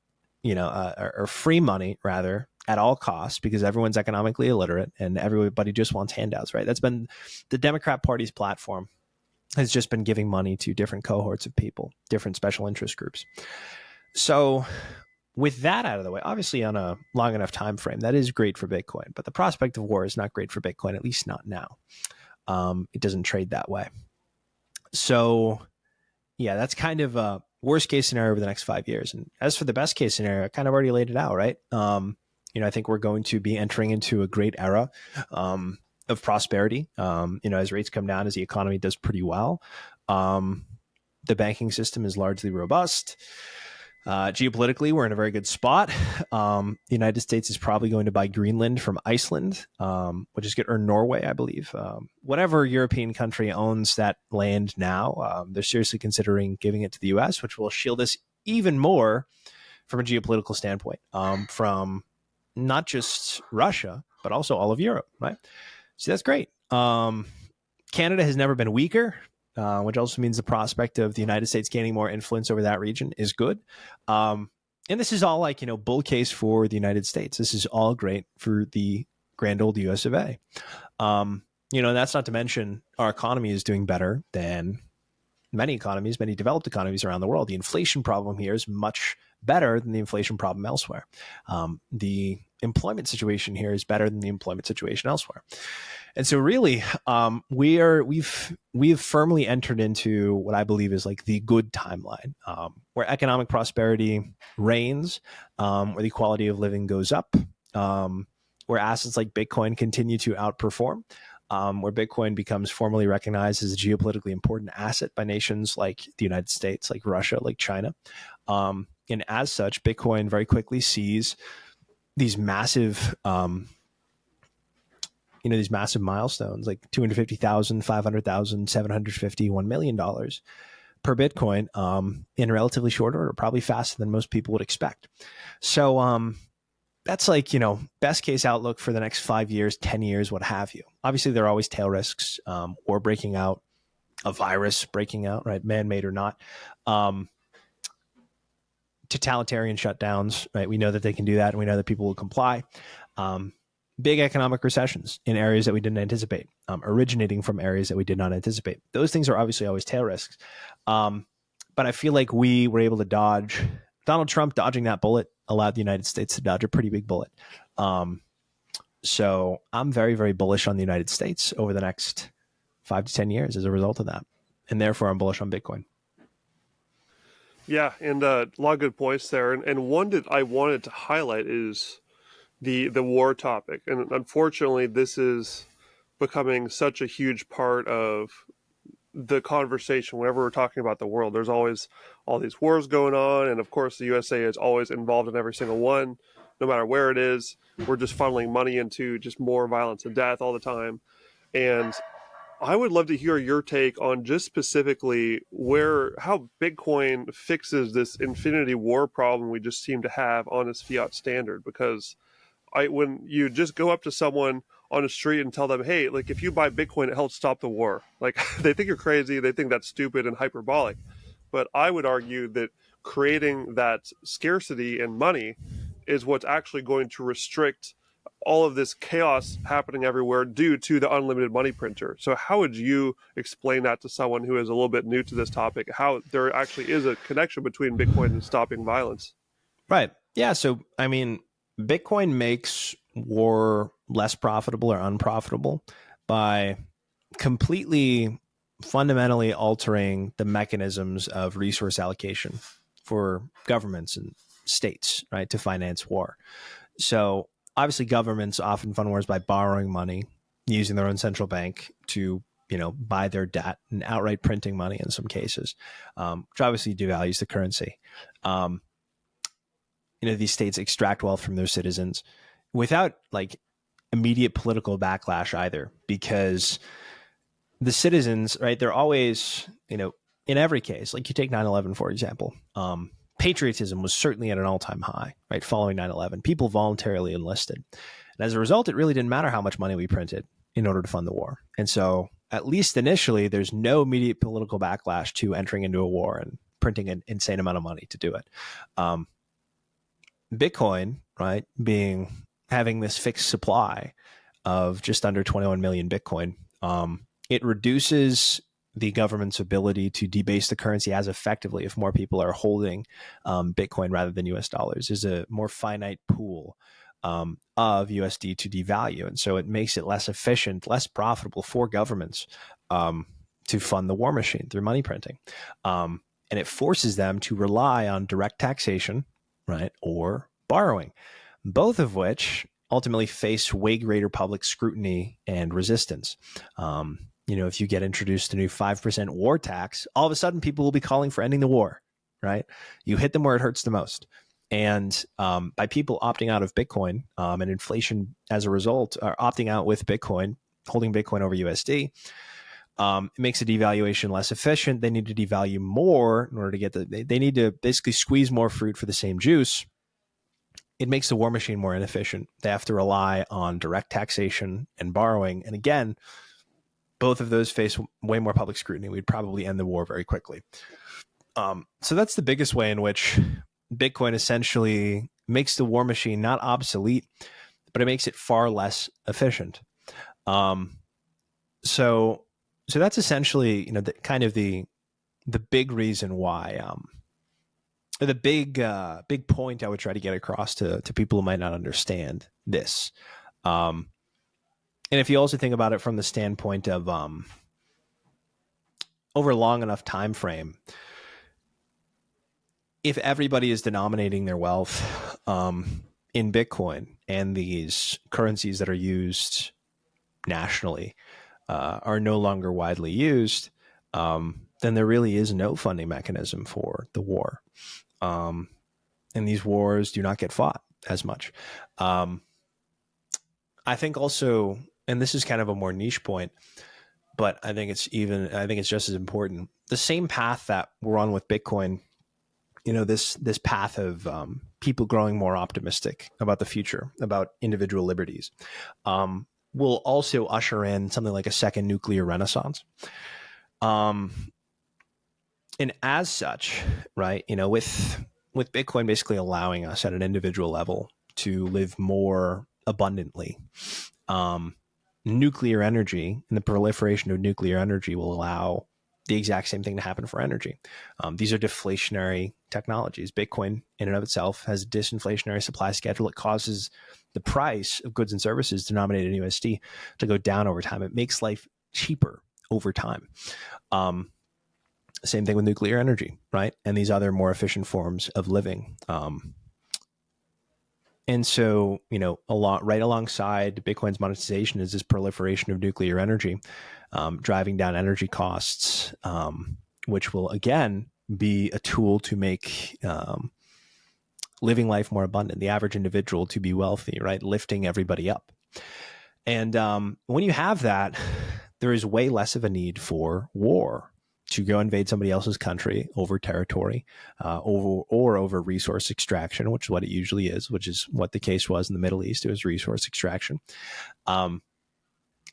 or free money rather, at all costs, because everyone's economically illiterate and everybody just wants handouts, right? That's been the Democrat Party's platform, has just been giving money to different cohorts of people, different special interest groups. So with that out of the way, obviously on a long enough time frame, that is great for Bitcoin, but the prospect of war is not great for Bitcoin, at least not now. It doesn't trade that way. So yeah, that's kind of a worst case scenario over the next 5 years. And as for the best case scenario, I kind of already laid it out, right? I think we're going to be entering into a great era of prosperity. As rates come down, as the economy does pretty well, the banking system is largely robust. Geopolitically, we're in a very good spot. The United States is probably going to buy Greenland from Iceland, which is good, or Norway, I believe. Whatever European country owns that land now, they're seriously considering giving it to the U.S., which will shield us even more from a geopolitical standpoint, from not just Russia, but also all of Europe, right? So that's great. Canada has never been weaker, which also means the prospect of the United States gaining more influence over that region is good. And this is all like, bull case for the United States. This is all great for the grand old US of A. That's not to mention our economy is doing better than many economies, many developed economies around the world. The inflation problem here is much better than the inflation problem elsewhere. The employment situation here is better than the employment situation elsewhere. And so really, we've firmly entered into what I believe is like the good timeline, where economic prosperity reigns, where the quality of living goes up, where assets like Bitcoin continue to outperform, where Bitcoin becomes formally recognized as a geopolitically important asset by nations like the United States, like Russia, like China. And as such, Bitcoin very quickly sees these massive these massive milestones like 250,000, 500,000, 750, $1 million per Bitcoin in relatively short order, probably faster than most people would expect. So that's like, best case outlook for the next 5 years, 10 years, what have you. Obviously, there are always tail risks, war breaking out, a virus breaking out, right? Man-made or not. Totalitarian shutdowns, right? We know that they can do that, and we know that people will comply. Big economic recessions in areas that we didn't anticipate, originating from areas that we did not anticipate. Those things are obviously always tail risks. But I feel like we were able to dodge. Donald Trump dodging that bullet allowed the United States to dodge a pretty big bullet. So I'm very, very bullish on the United States over the next 5 to 10 years as a result of that. And therefore, I'm bullish on Bitcoin. Yeah, and a lot of good points there. And one that I wanted to highlight is the war topic. And unfortunately, this is becoming such a huge part of the conversation whenever we're talking about the world. There's always all these wars going on, and of course the USA is always involved in every single one, no matter where it is. We're just funneling money into just more violence and death all the time. And I would love to hear your take on just specifically how Bitcoin fixes this infinity war problem we just seem to have on this fiat standard. Because when you just go up to someone on the street and tell them, hey, like if you buy Bitcoin, it helps stop the war. Like they think you're crazy. They think that's stupid and hyperbolic. But I would argue that creating that scarcity in money is what's actually going to restrict all of this chaos happening everywhere due to the unlimited money printer. So how would you explain that to someone who is a little bit new to this topic, how there actually is a connection between Bitcoin and stopping violence? Right. Yeah. So, I mean, Bitcoin makes war less profitable or unprofitable by completely fundamentally altering the mechanisms of resource allocation for governments and states, right, to finance war. So obviously governments often fund wars by borrowing money, using their own central bank to, buy their debt and outright printing money in some cases, which obviously devalues the currency. These states extract wealth from their citizens without like immediate political backlash either, because the citizens, right, they're always, in every case, like you take 9/11, for example, patriotism was certainly at an all-time high, right, following 9/11. People voluntarily enlisted. And as a result, it really didn't matter how much money we printed in order to fund the war. And so at least initially, there's no immediate political backlash to entering into a war and printing an insane amount of money to do it. Bitcoin, right, having this fixed supply of just under 21 million Bitcoin, it reduces the government's ability to debase the currency as effectively if more people are holding Bitcoin rather than US dollars. There's a more finite pool of USD to devalue. And so it makes it less efficient, less profitable for governments to fund the war machine through money printing. And it forces them to rely on direct taxation, right, or borrowing, both of which ultimately face way greater public scrutiny and resistance. If you get introduced to a new 5% war tax, all of a sudden people will be calling for ending the war, right? You hit them where it hurts the most. And by people opting out of Bitcoin and inflation as a result, or opting out with Bitcoin, holding Bitcoin over USD, It makes a devaluation less efficient. They need to devalue more in order to get they need to basically squeeze more fruit for the same juice. It makes the war machine more inefficient. They have to rely on direct taxation and borrowing. And again, both of those face way more public scrutiny. We'd probably end the war very quickly. So that's the biggest way in which Bitcoin essentially makes the war machine not obsolete, but it makes it far less efficient. So that's essentially, the big reason why, the big point I would try to get across to people who might not understand this. And if you also think about it from the standpoint of over a long enough time frame, if everybody is denominating their wealth in Bitcoin and these currencies that are used nationally are no longer widely used, then there really is no funding mechanism for the war. And these wars do not get fought as much. I think also, and this is kind of a more niche point, but I think it's just as important. The same path that we're on with Bitcoin, this path of people growing more optimistic about the future, about individual liberties, will also usher in something like a second nuclear renaissance. And as such, right, with Bitcoin basically allowing us at an individual level to live more abundantly, nuclear energy and the proliferation of nuclear energy will allow the exact same thing to happen for energy. These are deflationary technologies. Bitcoin in and of itself has a disinflationary supply schedule. It causes the price of goods and services denominated in USD to go down over time. It makes life cheaper over time. Same thing with nuclear energy, right? And these other more efficient forms of living. And so, right alongside Bitcoin's monetization is this proliferation of nuclear energy, driving down energy costs, which will, again, be a tool to make living life more abundant, the average individual to be wealthy, right? Lifting everybody up. And when you have that, there is way less of a need for war, to go invade somebody else's country over territory, over resource extraction, which is what it usually is, which is what the case was in the Middle East. It was resource extraction.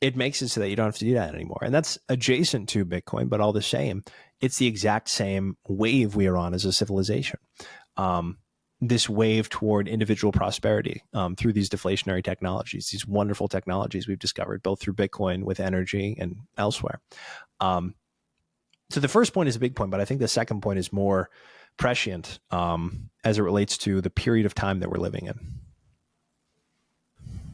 It makes it so that you don't have to do that anymore. And that's adjacent to Bitcoin, but all the same, it's the exact same wave we are on as a civilization. This wave toward individual prosperity through these deflationary technologies, these wonderful technologies we've discovered, both through Bitcoin, with energy, and elsewhere. So the first point is a big point, but I think the second point is more prescient as it relates to the period of time that we're living in.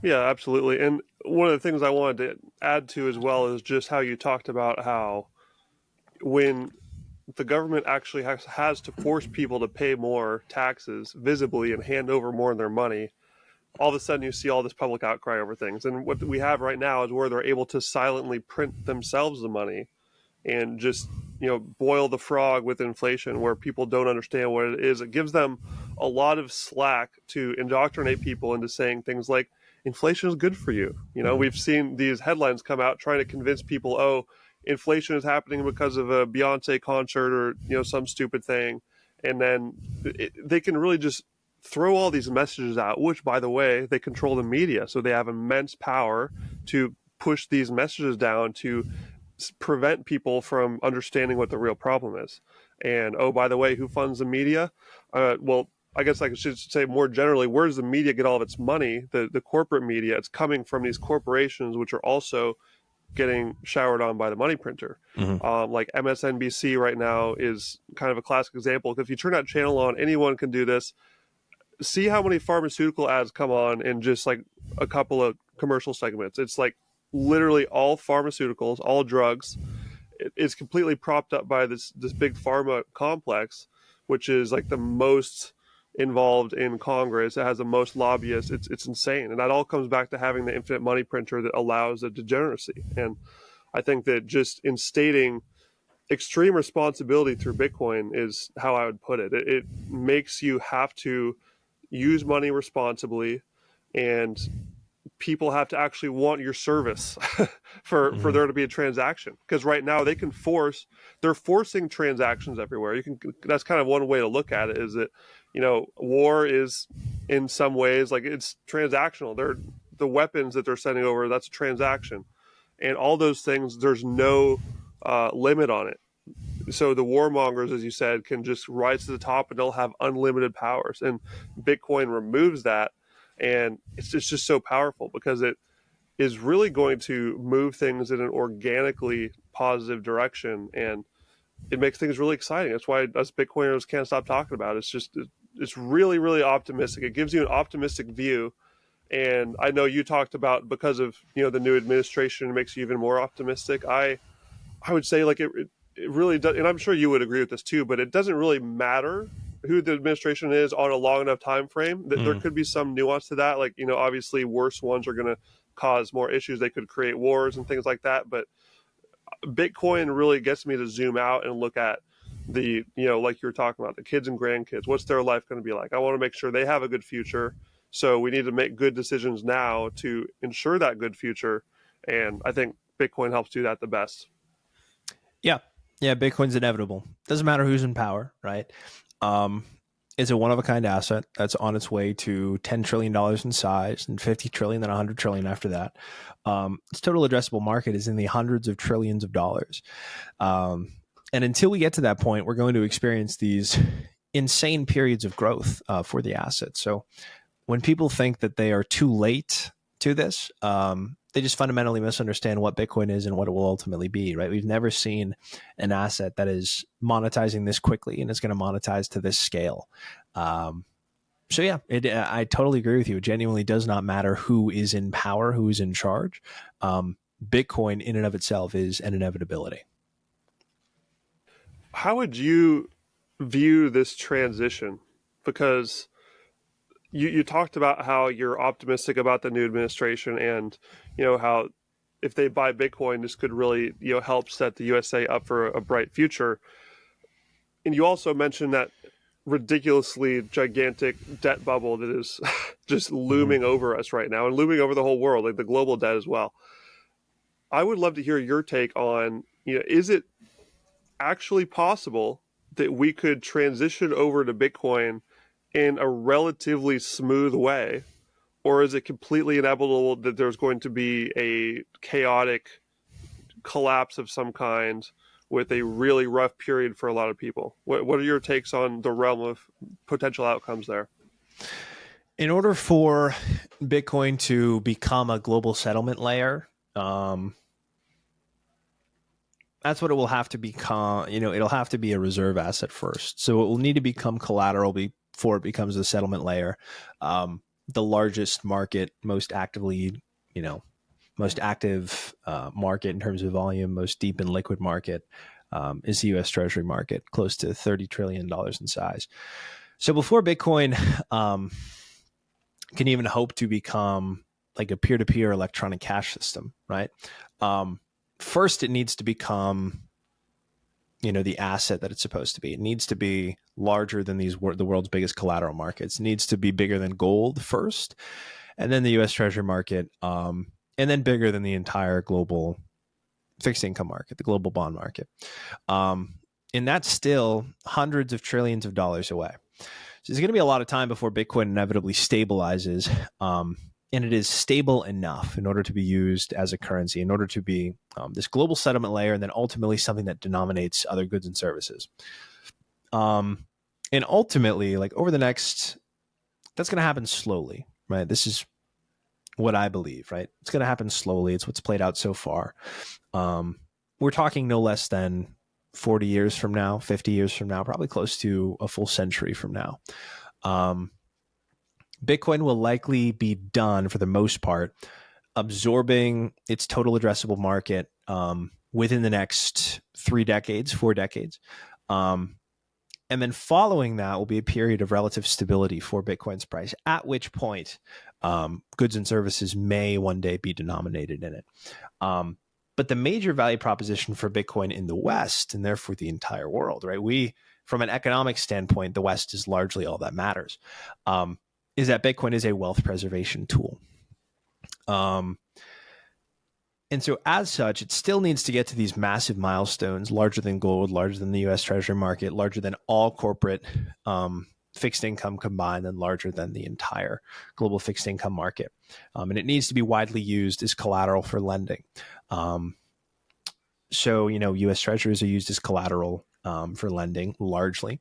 Yeah, absolutely. And one of the things I wanted to add to as well is just how you talked about how when the government actually has to force people to pay more taxes visibly and hand over more of their money, all of a sudden you see all this public outcry over things. And what we have right now is where they're able to silently print themselves the money and just boil the frog with inflation, where people don't understand what it is. It gives them a lot of slack to indoctrinate people into saying things like inflation is good for you. We've seen these headlines come out trying to convince people, oh, inflation is happening because of a Beyonce concert or some stupid thing, and then they can really just throw all these messages out, which, by the way, they control the media, so they have immense power to push these messages down to prevent people from understanding what the real problem is. And, oh, by the way, who funds the media? Well, I guess I should say more generally, where does the media get all of its money? The corporate media, it's coming from these corporations, which are also getting showered on by the money printer. Mm-hmm. Like MSNBC right now is kind of a classic example. If you turn that channel on, anyone can do this. See how many pharmaceutical ads come on in just like a couple of commercial segments. It's like literally all pharmaceuticals, all drugs. It's completely propped up by this big pharma complex, which is like the most involved in Congress. It has the most lobbyists. It's insane. And that all comes back to having the infinite money printer that allows the degeneracy. And I think that just instating extreme responsibility through Bitcoin is how I would put it. It makes you have to use money responsibly and people have to actually want your service for Mhm. there to be a transaction. Because right now they're forcing transactions everywhere. That's kind of one way to look at it, is that, war is in some ways like it's transactional. The weapons that they're sending over, that's a transaction, and all those things, there's no limit on it. So the warmongers, as you said, can just rise to the top and they'll have unlimited powers. And Bitcoin removes that. And it's just so powerful because it is really going to move things in an organically positive direction. And it makes things really exciting. That's why us Bitcoiners can't stop talking about it. It's really, really optimistic. It gives you an optimistic view. And I know you talked about, because of the new administration, it makes you even more optimistic. I would say, like, it really does, and I'm sure you would agree with this too, but it doesn't really matter who the administration is on a long enough time frame. That there Mm. could be some nuance to that. Like, obviously worse ones are going to cause more issues. They could create wars and things like that. But Bitcoin really gets me to zoom out and look at like you were talking about, the kids and grandkids. What's their life going to be like? I want to make sure they have a good future. So we need to make good decisions now to ensure that good future. And I think Bitcoin helps do that the best. Yeah. Yeah. Bitcoin's inevitable. Doesn't matter who's in power, right? Um, it's a one of a kind asset that's on its way to $10 trillion in size and 50 trillion, then 100 trillion after that. Its total addressable market is in the hundreds of trillions of dollars. And until we get to that point, we're going to experience these insane periods of growth for the asset. So when people think that they are too late to this, they just fundamentally misunderstand what Bitcoin is and what it will ultimately be, right? We've never seen an asset that is monetizing this quickly and it's going to monetize to this scale. So yeah, I totally agree with you. It genuinely does not matter who is in power, who is in charge. Bitcoin in and of itself is an inevitability. How would you view this transition? Because you talked about how you're optimistic about the new administration, and how if they buy Bitcoin, this could really help set the USA up for a bright future. And you also mentioned that ridiculously gigantic debt bubble that is just Mm-hmm. looming over us right now and looming over the whole world, like the global debt as well. I would love to hear your take on, is it actually possible that we could transition over to Bitcoin in a relatively smooth way? Or is it completely inevitable that there's going to be a chaotic collapse of some kind with a really rough period for a lot of people? What are your takes on the realm of potential outcomes there? In order for Bitcoin to become a global settlement layer, um, that's what it will have to become. It'll have to be a reserve asset first. So it will need to become collateral before it becomes a settlement layer. The largest market, you know, most active market in terms of volume, most deep and liquid market is the U.S. Treasury market, close to $30 trillion in size. So before Bitcoin can even hope to become like a peer-to-peer electronic cash system, right? First, it needs to become the asset that it's supposed to be. It needs to be larger than the world's biggest collateral markets. It needs to be bigger than gold first, and then the U.S. Treasury market, and then bigger than the entire global fixed income market, the global bond market. And that's still hundreds of trillions of dollars away. So there's going to be a lot of time before Bitcoin inevitably stabilizes. And it is stable enough in order to be used as a currency, in order to be this global settlement layer, and then ultimately something that denominates other goods and services. And ultimately, like over the next, that's going to happen slowly, right? This is what I believe, right? It's going to happen slowly. It's what's played out so far. We're talking no less than 40 years from now, 50 years from now, probably close to a full century from now. Bitcoin will likely be done for the most part, absorbing its total addressable market within the next 3 decades, 4 decades. And then following that will be a period of relative stability for Bitcoin's price, at which point goods and services may one day be denominated in it. But the major value proposition for Bitcoin in the West, and therefore the entire world, right? From an economic standpoint, the West is largely all that matters, is that Bitcoin is a wealth preservation tool. Um, and so as such, it still needs to get to these massive milestones, larger than gold, larger than the US Treasury market, larger than all corporate fixed income combined, and larger than the entire global fixed income market. And it needs to be widely used as collateral for lending. So, US Treasuries are used as collateral for lending largely.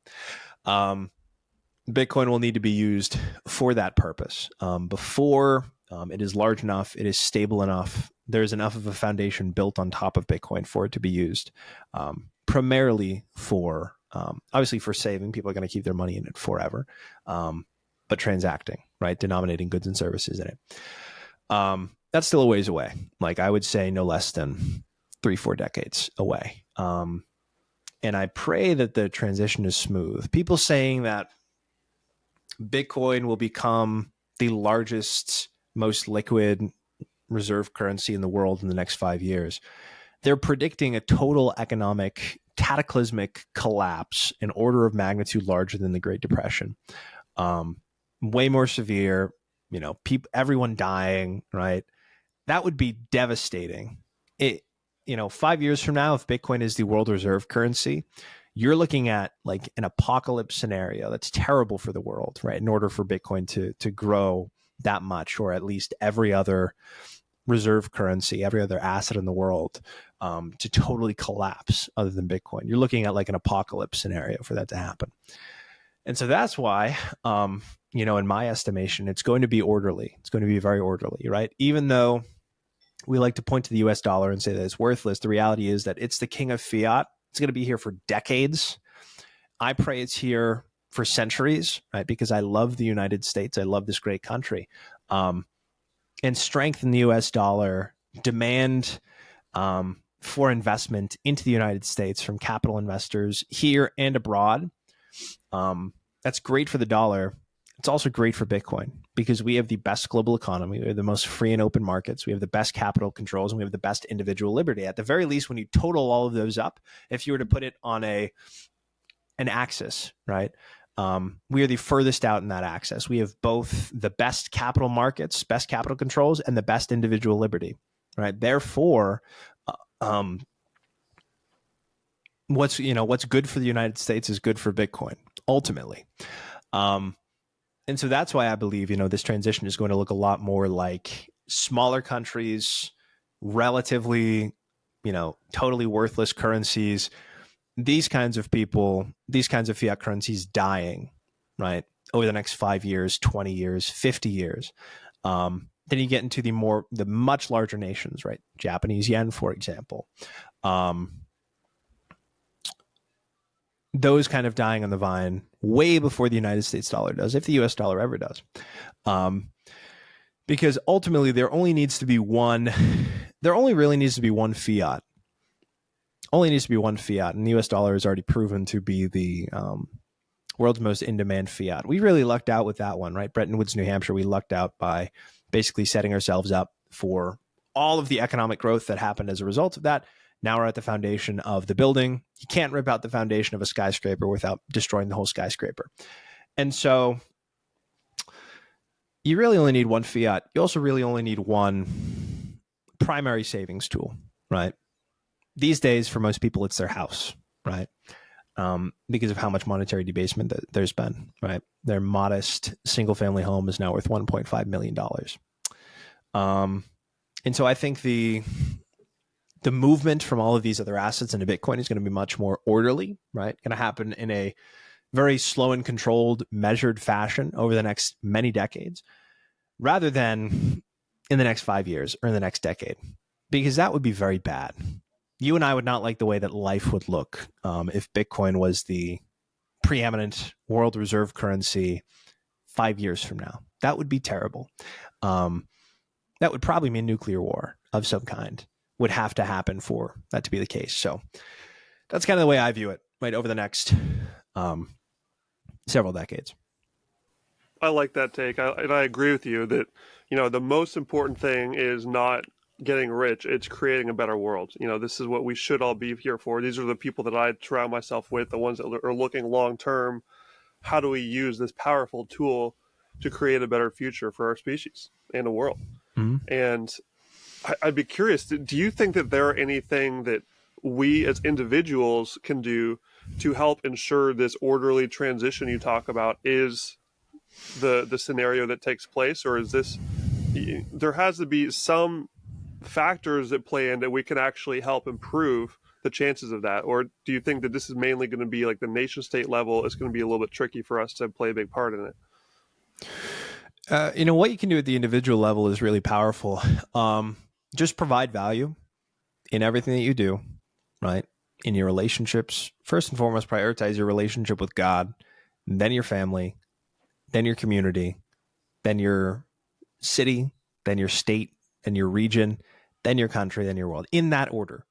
Bitcoin will need to be used for that purpose. Before it is large enough, it is stable enough, there's enough of a foundation built on top of Bitcoin for it to be used primarily for, obviously for saving. People are going to keep their money in it forever, but transacting, right? Denominating goods and services in it. That's still a ways away. Like I would say no less than 3-4 decades away. And I pray that the transition is smooth. People saying that Bitcoin will become the largest, most liquid reserve currency in the world in the next 5 years. They're predicting a total economic cataclysmic collapse, an order of magnitude larger than the Great Depression. Way more severe, everyone dying, right? That would be devastating. 5 years from now, if Bitcoin is the world reserve currency, you're looking at like an apocalypse scenario that's terrible for the world, right? In order for Bitcoin to grow that much, or at least every other reserve currency, every other asset in the world to totally collapse other than Bitcoin. You're looking at like an apocalypse scenario for that to happen. And so that's why, in my estimation, it's going to be orderly. It's going to be very orderly, right? Even though we like to point to the US dollar and say that it's worthless, the reality is that it's the king of fiat. It's going to be here for decades. I pray it's here for centuries, right? Because I love the United States. I love this great country. And strength in the US dollar, demand for investment into the United States from capital investors here and abroad. That's great for the dollar. It's also great for Bitcoin because we have the best global economy. We have the most free and open markets. We have the best capital controls, and we have the best individual liberty. At the very least, when you total all of those up, if you were to put it on an axis, right? We are the furthest out in that axis. We have both the best capital markets, best capital controls, and the best individual liberty, right? Therefore, what's good for the United States is good for Bitcoin ultimately. And so that's why I believe, this transition is going to look a lot more like smaller countries, relatively, totally worthless currencies, these kinds of people, these kinds of fiat currencies dying, right, over the next 5 years, 20 years, 50 years. Then you get into the much larger nations, right? Japanese yen, for example. Those kind of dying on the vine way before the United States dollar does, if the US dollar ever does. Because ultimately there only really needs to be one fiat. Only needs to be one fiat, and the US dollar is already proven to be the world's most in-demand fiat. We really lucked out with that one, right? Bretton Woods, New Hampshire, we lucked out by basically setting ourselves up for all of the economic growth that happened as a result of that. Now we're at the foundation of the building. You can't rip out the foundation of a skyscraper without destroying the whole skyscraper. And so you really only need one fiat. You also really only need one primary savings tool, right? These days, for most people, it's their house, right? Because of how much monetary debasement there's been, right? Their modest single-family home is now worth $1.5 million. And so I think the movement from all of these other assets into Bitcoin is going to be much more orderly, right? Going to happen in a very slow and controlled, measured fashion over the next many decades, rather than in the next 5 years or in the next decade, because that would be very bad. You and I would not like the way that life would look if Bitcoin was the preeminent world reserve currency 5 years from now. That would be terrible. That would probably mean nuclear war of some kind would have to happen for that to be the case. So that's kind of the way I view it, right, over the next several decades. I like that take. And I agree with you that, the most important thing is not getting rich. It's creating a better world. This is what we should all be here for. These are the people that I surround myself with, the ones that are looking long term. How do we use this powerful tool to create a better future for our species and the world? Mhm. And I'd be curious, do you think that there are anything that we as individuals can do to help ensure this orderly transition you talk about is the scenario that takes place? Or is this, there has to be some factors that play in that we can actually help improve the chances of that? Or do you think that this is mainly going to be like the nation state level? It's going to be a little bit tricky for us to play a big part in it? What you can do at the individual level is really powerful. Just provide value in everything that you do, right? In your relationships, first and foremost, prioritize your relationship with God, then your family, then your community, then your city, then your state, then your region, then your country, then your world, in that order.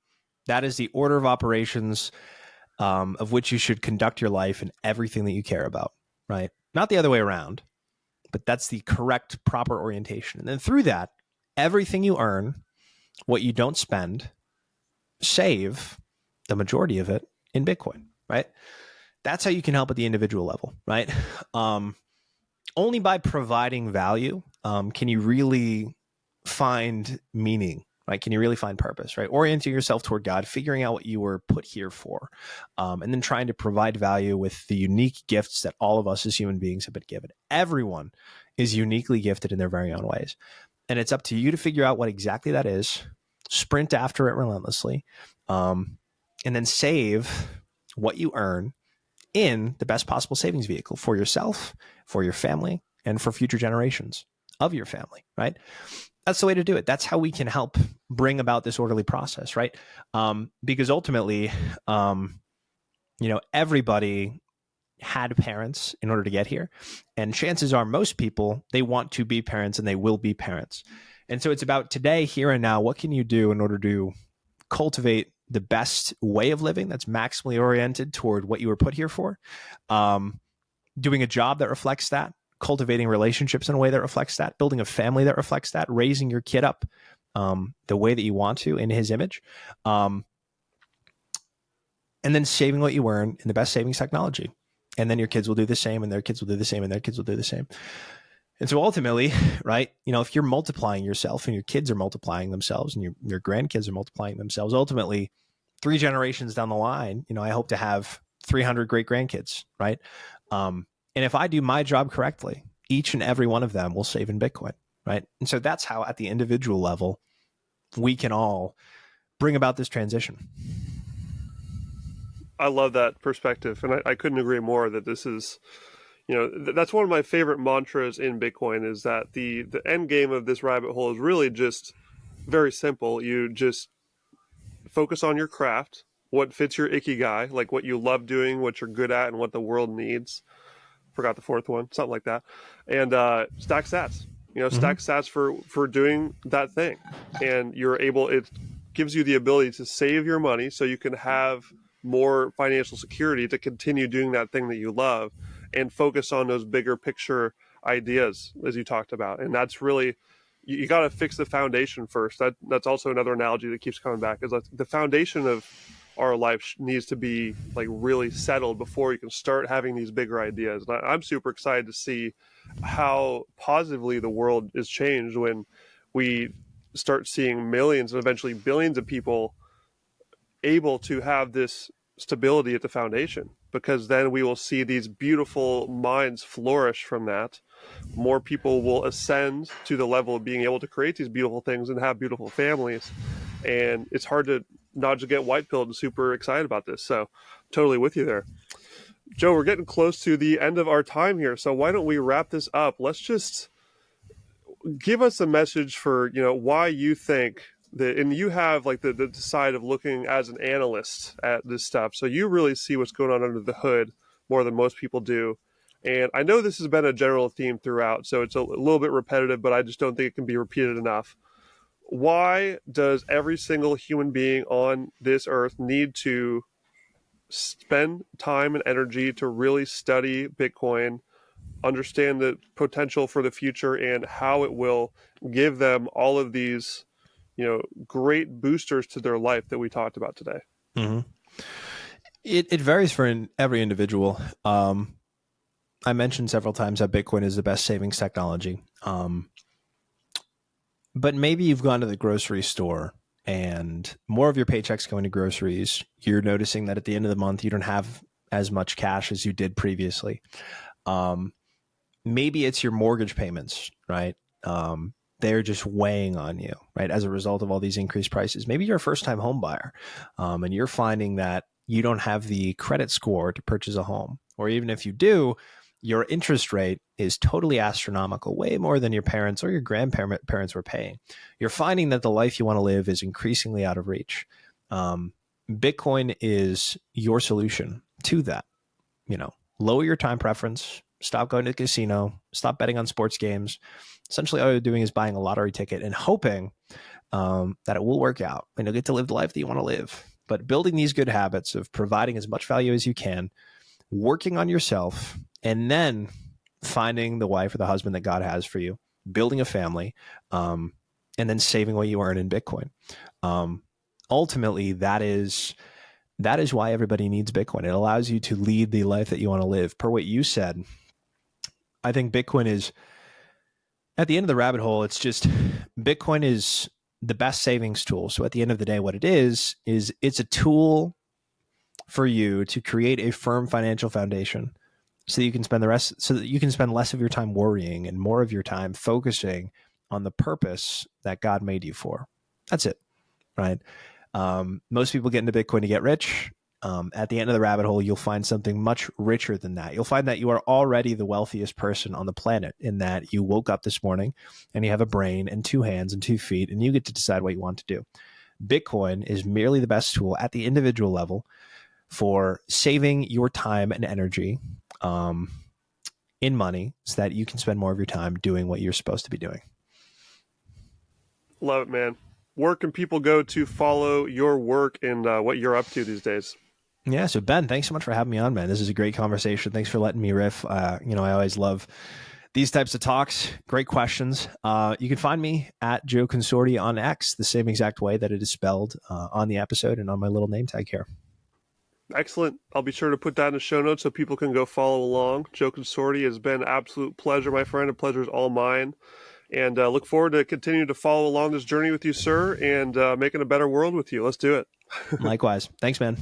That is the order of operations of which you should conduct your life and everything that you care about, right? Not the other way around, but that's the correct, proper orientation. And then through that, everything you earn, what you don't spend, save the majority of it in Bitcoin, right? That's how you can help at the individual level, right? Only by providing value can you really find meaning, right? Can you really find purpose, right? Orienting yourself toward God, figuring out what you were put here for, and then trying to provide value with the unique gifts that all of us as human beings have been given. Everyone is uniquely gifted in their very own ways. And it's up to you to figure out what exactly that is, sprint after it relentlessly, and then save what you earn in the best possible savings vehicle for yourself, for your family, and for future generations of your family, right? That's the way to do it. That's how we can help bring about this orderly process, right? Because ultimately, everybody had parents in order to get here. And chances are most people, they want to be parents and they will be parents. And so it's about today, here and now, what can you do in order to cultivate the best way of living that's maximally oriented toward what you were put here for, doing a job that reflects that, cultivating relationships in a way that reflects that, building a family that reflects that, raising your kid up the way that you want to in his image, and then saving what you earn in the best savings technology. And then your kids will do the same, and their kids will do the same, and their kids will do the same. And so ultimately, right, if you're multiplying yourself and your kids are multiplying themselves and your grandkids are multiplying themselves, ultimately 3 generations down the line, I hope to have 300 great grandkids, right? And if I do my job correctly, each and every one of them will save in Bitcoin, right? And so that's how at the individual level, we can all bring about this transition. I love that perspective. And I couldn't agree more that this is, that's one of my favorite mantras in Bitcoin, is that the end game of this rabbit hole is really just very simple. You just focus on your craft, what fits your ikigai, like what you love doing, what you're good at, and what the world needs. Forgot the fourth one, something like that. And stack sats. Stack sats for doing that thing. And it gives you the ability to save your money so you can have more financial security to continue doing that thing that you love and focus on those bigger picture ideas, as you talked about. And that's really, you got to fix the foundation first. That's also another analogy that keeps coming back, is like the foundation of our life needs to be like really settled before you can start having these bigger ideas. And I'm super excited to see how positively the world is changed when we start seeing millions and eventually billions of people able to have this stability at the foundation, because then we will see these beautiful minds flourish from that. More people will ascend to the level of being able to create these beautiful things and have beautiful families. And it's hard to not just get white pilled and super excited about this. So totally with you there. Joe, we're getting close to the end of our time here. So why don't we wrap this up? Let's just give us a message for, why you think that, and you have like the side of looking as an analyst at this stuff. So you really see what's going on under the hood more than most people do. And I know this has been a general theme throughout, so it's a little bit repetitive, but I just don't think it can be repeated enough. Why does every single human being on this earth need to spend time and energy to really study Bitcoin, understand the potential for the future, and how it will give them all of these, great boosters to their life that we talked about today? Mm-hmm. It varies for every individual. I mentioned several times that Bitcoin is the best savings technology. But maybe you've gone to the grocery store and more of your paycheck's going to groceries. You're noticing that at the end of the month, you don't have as much cash as you did previously. Um, Maybe it's your mortgage payments, right? They're just weighing on you, right? As a result of all these increased prices. Maybe you're a first time home buyer, and you're finding that you don't have the credit score to purchase a home. Or even if you do, your interest rate is totally astronomical, way more than your parents or your grandparents were paying. You're finding that the life you want to live is increasingly out of reach. Bitcoin is your solution to that. Lower your time preference, stop going to the casino, stop betting on sports games. Essentially, all you're doing is buying a lottery ticket and hoping that it will work out and you'll get to live the life that you want to live. But building these good habits of providing as much value as you can, working on yourself, and then finding the wife or the husband that God has for you, building a family, and then saving what you earn in Bitcoin. Ultimately, that is why everybody needs Bitcoin. It allows you to lead the life that you want to live. Per what you said, I think Bitcoin is at the end of the rabbit hole. It's just Bitcoin is the best savings tool. So at the end of the day, what it is it's a tool for you to create a firm financial foundation so that you can spend less of your time worrying and more of your time focusing on the purpose that God made you for. That's it, right? Most people get into Bitcoin to get rich. At the end of the rabbit hole, you'll find something much richer than that. You'll find that you are already the wealthiest person on the planet in that you woke up this morning and you have a brain and 2 hands and 2 feet, and you get to decide what you want to do. Bitcoin is merely the best tool at the individual level for saving your time and energy in money so that you can spend more of your time doing what you're supposed to be doing. Love it, man. Where can people go to follow your work and what you're up to these days? Yeah. So Ben, thanks so much for having me on, man. This is a great conversation. Thanks for letting me riff. I always love these types of talks. Great questions. You can find me at Joe Consorti on X, the same exact way that it is spelled on the episode and on my little name tag here. Excellent. I'll be sure to put that in the show notes so people can go follow along. Joe Consorti, has been an absolute pleasure, my friend. A pleasure is all mine. And look forward to continuing to follow along this journey with you, sir, and making a better world with you. Let's do it. Likewise. Thanks, man.